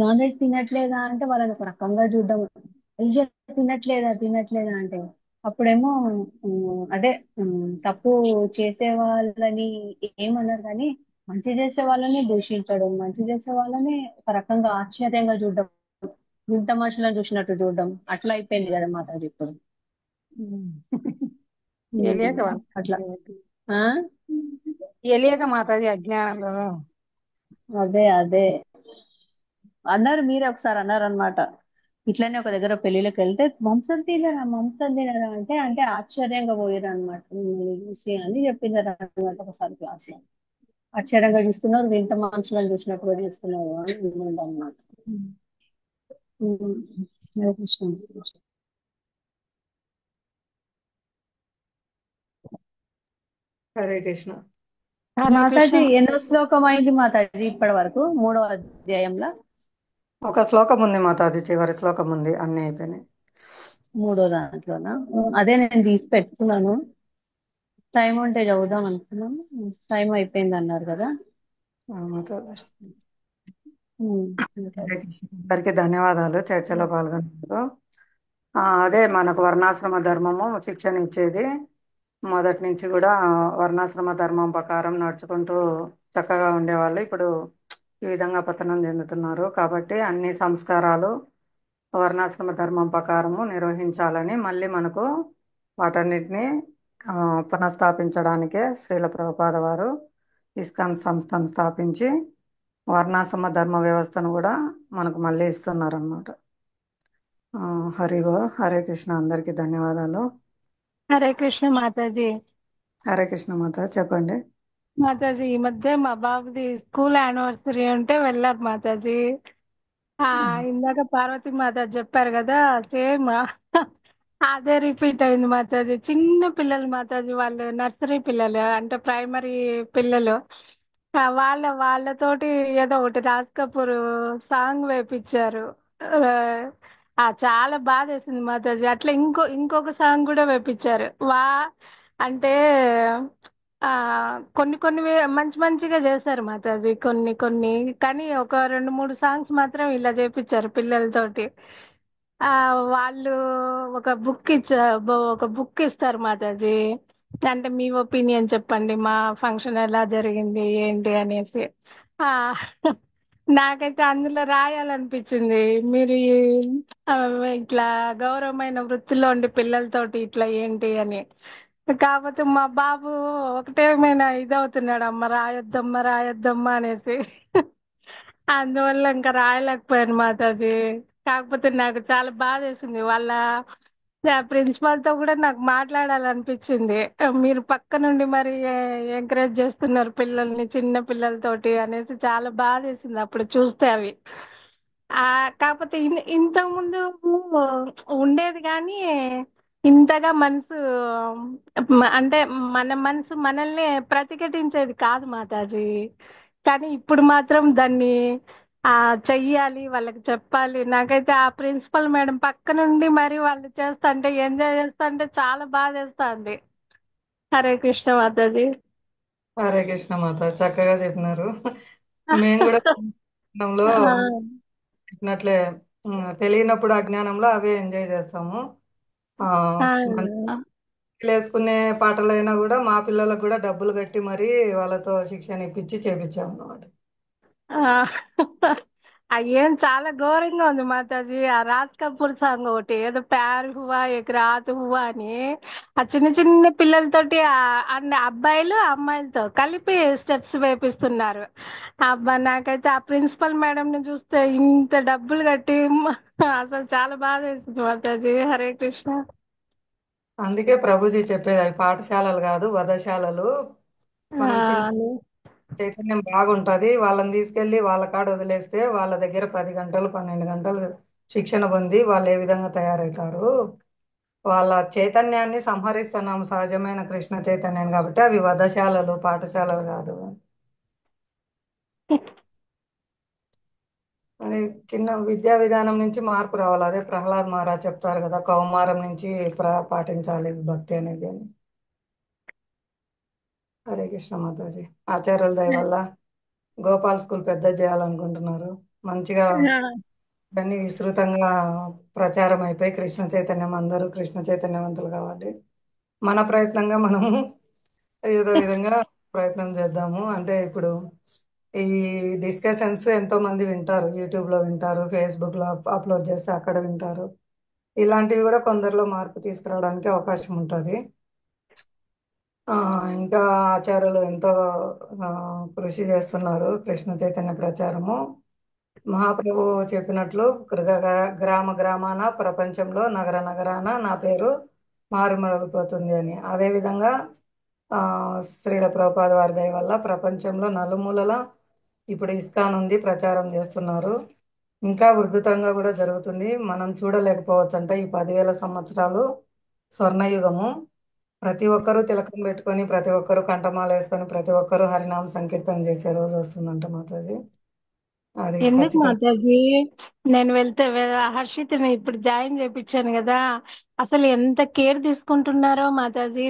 నాన్ వెజ్ తినట్లేదా అంటే వాళ్ళని ఒక రకంగా చూడడం, అయ్యో తినట్లేదా తినట్లేదా అంటే అప్పుడేమో అదే తప్పు చేసే వాళ్ళని ఏమన్నారు, కానీ మంచి చేసే వాళ్ళని దూషించడం, మంచి చేసే వాళ్ళని ఒక రకంగా ఆశ్చర్యంగా చూడడం, వింత మనుషులను చూసినట్టు చూడడం, అట్లా అయిపోయింది కదా మాతాజీ ఇప్పుడు. తెలియక అట్లా ఆ తెలియక మాతాజీ అజ్ఞానంలో. అదే అదే అన్నారు, మీరే ఒకసారి అన్నారు అనమాట. ఇట్లనే ఒక దగ్గర పెళ్లిలోకి వెళ్తే మాంసం తినరా అంటే అంటే ఆశ్చర్యంగా పోయారు అనమాట. మిమ్మల్ని చూసి అని చెప్పిందారు అనమాట ఒకసారి క్లాస్ లో. ఆశ్చర్యంగా చూస్తున్నారు, వింత మనుషులను చూసినట్టుగా చూస్తున్నారు అని అనమాట. హరే కృష్ణ. హరే కృష్ణ. మాతాజీ ఎన్నో శ్లోకం అయింది మాతాజీ ఇప్పటి వరకు 3వ అధ్యాయంలో? ఒక శ్లోకం ఉంది మాతాజీ, చివరి శ్లోకం ఉంది, అన్ని అయిపోయినాయి. 3వ దాంట్లోనా? అదే నేను తీసి పెట్టుకున్నాను, టైం ఉంటే చదువుదాం అనుకున్నాను. టైం అయిపోయింది అన్నారు కదా. మాతాజీ ఉమ్, హరే కృష్ణ. అందరికీ ధన్యవాదాలు చర్చలో పాల్గొన్నందుకు. అదే మనకు వర్ణాశ్రమ ధర్మము శిక్షణ ఇచ్చేది. మొదటి నుంచి కూడా వర్ణాశ్రమ ధర్మం ప్రకారం నడుచుకుంటూ చక్కగా ఉండేవాళ్ళు. ఇప్పుడు ఈ విధంగా పతనం చెందుతున్నారు. కాబట్టి అన్ని సంస్కారాలు వర్ణాశ్రమ ధర్మం ప్రకారము నిర్వహించాలని మళ్ళీ మనకు వాటన్నిటిని ఆ, పునఃస్థాపించడానికే శ్రీల ప్రభుపాద వారు ఇస్కాన్ సంస్థను స్థాపించి వర్ణాశ్రమ ధర్మ వ్యవస్థను కూడా మనకు మళ్ళీ ఇస్తున్నారు అన్నమాట. హరే కృష్ణ. అందరికీ ధన్యవాదాలు. హరే కృష్ణ మాతాజీ. హరే కృష్ణ మాత, చెప్పండి. మాతాజీ ఈ మధ్య మా బాబుది స్కూల్ యానివర్సరీ ఉంటే వెళ్ళాం మాతాజీ. ఇందాక పార్వతి మాతాజీ చెప్పారు కదా, సేమ్ అదే రిపీట్ అయింది మాతాజీ. చిన్న పిల్లలు మాతాజీ, వాళ్ళు నర్సరీ పిల్లలు అంటే ప్రైమరీ పిల్లలు. వాళ్ళతోటి ఏదో ఒకటి రాజ్ కపూర్ సాంగ్ వేపించారు. చాలా బాధ వేసింది మాతాజీ. అట్లా ఇంకొక సాంగ్ కూడా వేపించారు. అంటే ఆ కొన్ని కొన్ని మంచి మంచిగా చేశారు మాతాజీ, కొన్ని కొన్ని. కానీ ఒక రెండు మూడు సాంగ్స్ మాత్రం ఇలా చేపించారు పిల్లలతోటి. ఆ వాళ్ళు ఒక బుక్ ఇస్తారు మాతాజీ. అంటే మీ ఒపీనియన్ చెప్పండి, మా ఫంక్షన్ ఎలా జరిగింది ఏంటి అనేసి. ఆ నాకైతే అందులో రాయాలనిపించింది. మీరు ఆ, ఇట్లా గౌరవమైన వృత్తిలో ఉండి పిల్లలతోటి ఇట్లా ఏంటి అని. కాకపోతే మా బాబు ఒకటేమైనా ఇదవుతున్నాడు, అమ్మ రాయొద్దమ్మా రాయొద్దమ్మా అనేసి. అందువల్ల ఇంకా రాయలేకపోయాను మాతాజీ. కాకపోతే నాకు చాలా బాధ వేసింది. వాళ్ళ ప్రిన్సిపాల్ తో కూడా నాకు మాట్లాడాలనిపించింది. మీరు పక్క నుండి మరి ఎంకరేజ్ చేస్తున్నారు పిల్లల్ని, చిన్న పిల్లలతోటి అనేసి చాలా బాధ వేసింది అప్పుడు చూస్తే అవి. కాకపోతే ఇంతకు ముందు ఉండేది కానీ ఇంతగా మనసు అంటే మన మనసు మనల్ని ప్రతిఘటించేది కాదు మాతాజీ. కానీ ఇప్పుడు మాత్రం దాన్ని చెయ్యాలి, వాళ్ళకి చెప్పాలి. నాకైతే ఆ ప్రిన్సిపల్ మేడం పక్క నుండి మరి వాళ్ళు చేస్తుంటే ఎంజాయ్ చేస్తుంటే చాలా బాగా చేస్తుంది. హరే కృష్ణ మాతాజీ. హరే కృష్ణ మాత, చక్కగా చెప్పినారు. మేము కూడా చిన్నతనంలో చెప్పినట్లే తెలియనప్పుడు అజ్ఞానంలో అవే ఎంజాయ్ చేస్తాము. ఆ వేసుకునే పాటలైనా కూడా మా పిల్లలకు కూడా డబ్బులు కట్టి మరీ వాళ్ళతో శిక్షణ ఇప్పించి చేపించాము అన్నమాట. అయ్యేం చాలా ఘోరంగా ఉంది మాతాజీ. ఆ రాజ్ కపూర్ సాంగ్ ఒకటి ఏదో ప్యార్ హువా ఎక్ రాత్ హువా అని, ఆ చిన్న చిన్న పిల్లలతోటి అన్ని అబ్బాయిలు అమ్మాయిలతో కలిపి స్టెప్స్ వేపిస్తున్నారు. అబ్బా నాకైతే ఆ ప్రిన్సిపల్ మేడం ని చూస్తే ఇంత డబ్బులు కట్టి అసలు చాలా బాధ వేసింది మాతాజీ. హరే కృష్ణ. అందుకే ప్రభుజీ చెప్పేది అవి పాఠశాలలు కాదు వధశాలలు. మనం చిన్న చైతన్యం బాగుంటది, వాళ్ళని తీసుకెళ్లి వాళ్ళ కాడ వదిలేస్తే వాళ్ళ దగ్గర 10 గంటలు 12 గంటలు శిక్షణ పొంది వాళ్ళు ఏ విధంగా తయారవుతారు. వాళ్ళ చైతన్యాన్ని సంహరిస్తున్నాం, సహజమైన కృష్ణ చైతన్యం. కాబట్టి అవి వధశాలలు పాఠశాలలు కాదు అని చిన్న విద్యా విధానం నుంచి మార్పు రావాలి. అదే ప్రహ్లాద్ మహారాజ్ చెప్తారు కదా, కౌమారం నుంచి పాటించాలి భక్తి అనేది అని. హరే కృష్ణ మాతాజీ. ఆచార్యుల దయ వల్ల గోపాల్ స్కూల్ పెద్ద చేయాలనుకుంటున్నారు. మంచిగా ఇవన్నీ విస్తృతంగా ప్రచారం అయిపోయి కృష్ణ చైతన్యం, అందరూ కృష్ణ చైతన్యవంతులు కావాలి. మన ప్రయత్నంగా మనము ఏదో విధంగా ప్రయత్నం చేద్దాము. అంటే ఇప్పుడు ఈ డిస్కషన్స్ ఎంతో మంది వింటారు, యూట్యూబ్ లో వింటారు, ఫేస్బుక్ లో అప్లోడ్ చేస్తే అక్కడ వింటారు. ఇలాంటివి కూడా కొందరిలో మార్పు తీసుకురావడానికి అవకాశం ఉంటుంది. ఇంకా ఆచార్యులు ఎంతో ఆ, కృషి చేస్తున్నారు కృష్ణ చైతన్య ప్రచారము. మహాప్రభు చెప్పినట్లు గ్రామ గ్రామాన ప్రపంచంలో నగర నగరాన నా పేరు మారుమరుగుపోతుంది అని. అదేవిధంగా ఆ శ్రీల ప్రభుపాద వారి దయ వల్ల ప్రపంచంలో నలుమూలల ఇప్పుడు ఇస్కాన్ ఉంది, ప్రచారం చేస్తున్నారు. ఇంకా ఉధృతంగా కూడా జరుగుతుంది. మనం చూడలేకపోవచ్చు. అంటే ఈ 10,000 సంవత్సరాలు స్వర్ణయుగము. ప్రతి ఒక్కరూ తిలకం పెట్టుకొని, ప్రతి ఒక్కరూ కంఠమాల వేసుకొని, ప్రతి ఒక్కరూ హరినామ సంకీర్తన చేసే రోజు వస్తుందంట మాతాజీ. అది ఎందుకు ఖచ్చితంగా. మాతాజీ? నేను వెళ్తే హర్షిత్ని ఇప్పుడు జాయిన్ చేపించాను కదా, అసలు ఎంత కేర్ తీసుకుంటున్నారో మాతాజీ,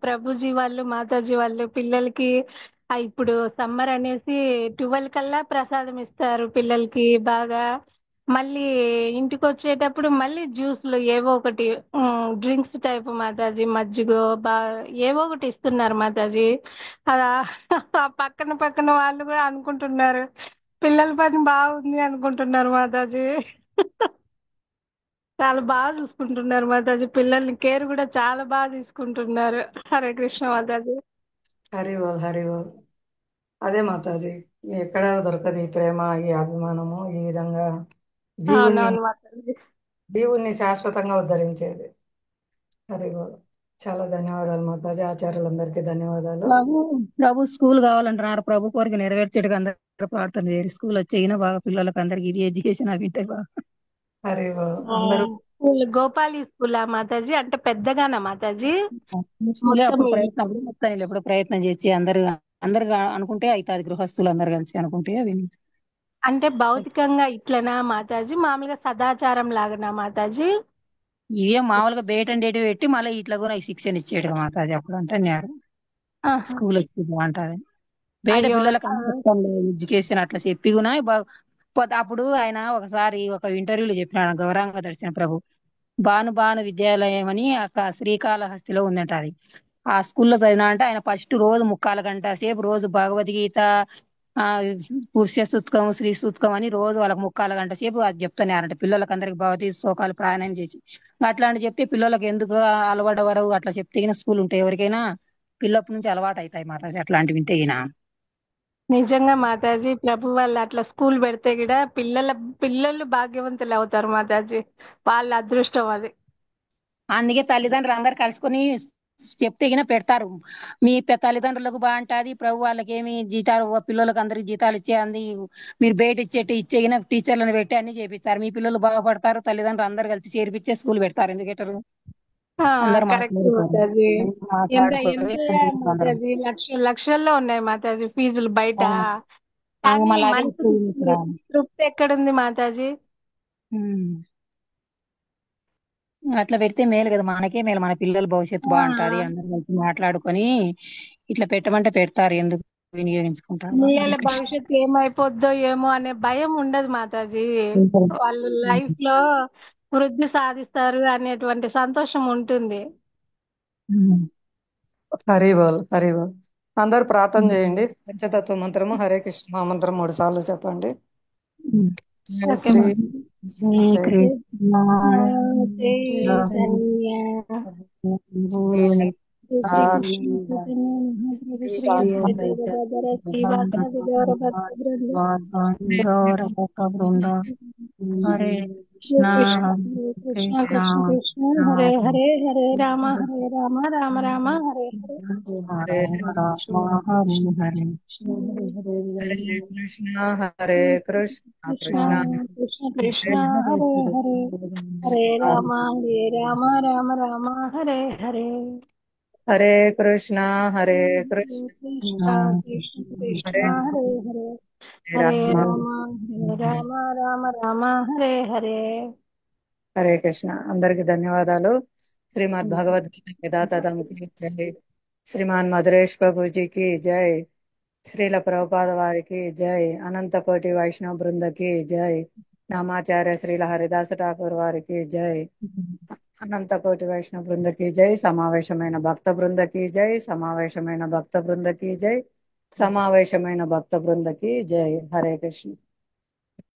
ప్రభుజీ వాళ్ళు మాతాజీ వాళ్ళు పిల్లలకి. ఇప్పుడు సమ్మర్ అనేసి 12 కల్లా ప్రసాదం ఇస్తారు పిల్లలకి బాగా. మళ్ళీ ఇంటికి వచ్చేటప్పుడు మళ్ళీ జ్యూస్లు ఏవో ఒకటి, డ్రింక్స్ టైప్ మాతాజీ, మజ్జిగో ఏవో ఒకటి ఇస్తున్నారు మాతాజీ. అలా ఆ పక్కన పక్కన వాళ్ళు కూడా అనుకుంటున్నారు పిల్లల పని బాగుంది అనుకుంటున్నారు మాతాజీ. చాలా బాగా చూసుకుంటున్నారు మాతాజీ, పిల్లల్ని కేర్ కూడా చాలా బాగా తీసుకుంటున్నారు. హరే కృష్ణ మాతాజీ. హరిబోల్ హరిబోల్. అదే మాతాజీ, ఎక్కడ దొరకదు ఈ ప్రేమ, ఈ అభిమానము, ఈ విధంగా జీవుణ్ణి అవునవును మాతాజీ. జీవుణ్ణి శాశ్వతంగా ఉద్ధరించేది. హరిబోల్. చాలా ధన్యవాదాలు మాతాజీ, ఆచార్యులందరికీ ధన్యవాదాలు. ప్రభు ప్రభు స్కూల్ కావాలంటున్నారు. ప్రభు కోరిక నెరవేర్చేట్టుగా అందరూ ప్రార్థన చేయరు. స్కూల్ వచ్చేగినా బాగా పిల్లలకి అందరికి ఇది ఎడ్యుకేషన్ అవి ఉంటాయి బాగా. హరిబోల్. అందరూ స్కూల్ గోపాలి స్కూలా మాతాజీ? అంటే పెద్దగానా మాతాజీ? స్కూలే మొత్తం అప్పుడు ప్రయత్నం అప్పుడు చెప్తాను, ఎప్పుడు ప్రయత్నం చేసి అందరు అందరు అనుకుంటే అవుతుంది. గృహస్థులు అందరు కలిసి అనుకుంటే అవి అంటే భౌతికంగా ఇట్లనా మాతాజీ, మామూలుగా సదాచారం లాగనా మాతాజీ? ఇవే మామూలుగా బేట్ అండ్ డేట్ పెట్టి మళ్ళీ ఇట్లా కూడా శిక్షణ ఇచ్చేయడం మాతాజీ. అప్పుడు అంటే అన్నాడు ఆహా. స్కూల్ వచ్చి బాగుంటది. బయట అయ్యో. పిల్లలకు అన్ని ఎడ్యుకేషన్ అట్లా చెప్పి కూడా అప్పుడు ఆయన ఒకసారి ఒక ఇంటర్వ్యూలో చెప్పినాడు, గౌరాంగ దర్శన ప్రభు. భాను భాను విద్యాలయం అని శ్రీకాళహస్తిలో ఉందంట అది. ఆ స్కూల్లో చదివినా అంటే ఆయన ఫస్ట్ రోజు 3/4 గంట సేపు రోజు భగవద్గీత, ఆ పురుష సూత్కం, స్త్రీ సూత్కం అని రోజు వాళ్ళకి 3/4 గంట సేపు అది చెప్తున్నారంట పిల్లలకి అందరికి భగవద్గీత శ్లోకాలు ప్రాణాయం చేసి. అట్లాంటి చెప్తే పిల్లలకు ఎందుకు అలవాటు అట్లా చెప్తే స్కూల్ ఉంటాయి ఎవరికైనా పిల్లప్పటి నుంచి అలవాటు అవుతాయి మాతాజీ అట్లాంటివి వింటే నిజంగా మాతాజీ, ప్రభు వాళ్ళు అట్లా స్కూల్ పెడితే కూడా పిల్లలు భాగ్యవంతులు అవుతారు మాతాజీ. వాళ్ళ అదృష్టం అది. అందుకే తల్లిదండ్రులు అందరు కలుసుకొని చెప్తే పెడతారు. మీ తల్లిదండ్రులకు బాగుంటది, ప్రభు వాళ్ళకి ఏమి జీతాలు, పిల్లలకు అందరికి జీతాలు ఇచ్చే అంది మీరు బయట ఇచ్చే టీచర్లను పెట్టి అన్ని చేపిస్తారు. మీ పిల్లలు బాగుపడతారు, తల్లిదండ్రులు అందరు కలిసి చేర్పించే స్కూల్ పెడతారు. ఎందుకు పెట్టరు? అందరు కరెక్ట్ మాట్లాడుతారు. మాతాజీ. ఎంత మాట్లాడుకొని ఎంత మాతాజీ, లక్షల్లో ఉన్నాయి మాతాజీ ఫీజులు బయట. కానీ మళ్ళీ అదే మనసుకు ఎక్కువ ఇక్కడ. తృప్తి ఎక్కడుంది మాతాజీ? అట్లా పెడితే మేలు కదా, మనకే మేలు, మన పిల్లల భవిష్యత్తు ఆ, బాగుంటది. అందరు కలిసి మాట్లాడుకొని ఇట్లా పెట్టమంటే పెడతారు, ఎందుకు వినియోగించుకుంటారు. హరే పిల్లల కృష్ణ. భవిష్యత్తు ఏమైపోద్దో ఏమో అనే భయం ఉండదు మాతాజీ. వాళ్ళు లైఫ్ లో వృద్ధి సాధిస్తారు అనేటువంటి సంతోషం ఉంటుంది. హరిబోల్ హరిబోల్. అందరూ ప్రార్థన చేయండి. పంచతత్వ మంత్రము హరే కృష్ణ మంత్రం 3 సార్లు చెప్పండి. జయ ఓకే శ్రీ మాతాజీ. జయ చైతన్య శ్రీ శ్రీ కృష్ణ చైతన్య మహాప్రభు శ్రీ అద్వైత శ్రీవాసాది గౌర భక్త బృంద బృంద హరే శ్రీ కృష్ణ కృష్ణ హరే హరే కృష్ణ కృష్ణ కృష్ణ కృష్ణ హరే హరే హరే రామ హరే రామ రామ రామ హరే హరే. హరే హరే హరే. హరే హరే హరే కృష్ణ హరే కృష్ణ కృష్ణ కృష్ణ కృష్ణ కృష్ణ హరే హరే హరే హరే రామ రామ రామ హరే హరే. హరే కృష్ణ హరే కృష్ణ కృష్ణ కృష్ణ కృష్ణ హరే హరే హరే హరే హరే రామ రామ రామ రామ హరే హరే. హరే కృష్ణ. అందరికి ధన్యవాదాలు. శ్రీమద్ భగవద్గీత విధాతకి జై. శ్రీమాన్ మధురేష్ ప్రభుజీకి జై. శ్రీల ప్రభుపాద వారికి జై. అనంత కోటి వైష్ణవ బృందకి జై. నామాచార్య శ్రీల హరిదాస ఠాకూర్ వారికి జై. అనంత కోటి వైష్ణవ బృందకి జై. సమావేశమైన భక్త బృందకి జై. సమావేశమైన భక్త బృందకి జై. సమావేశమైన భక్త బృందకి జై. హరే కృష్ణ.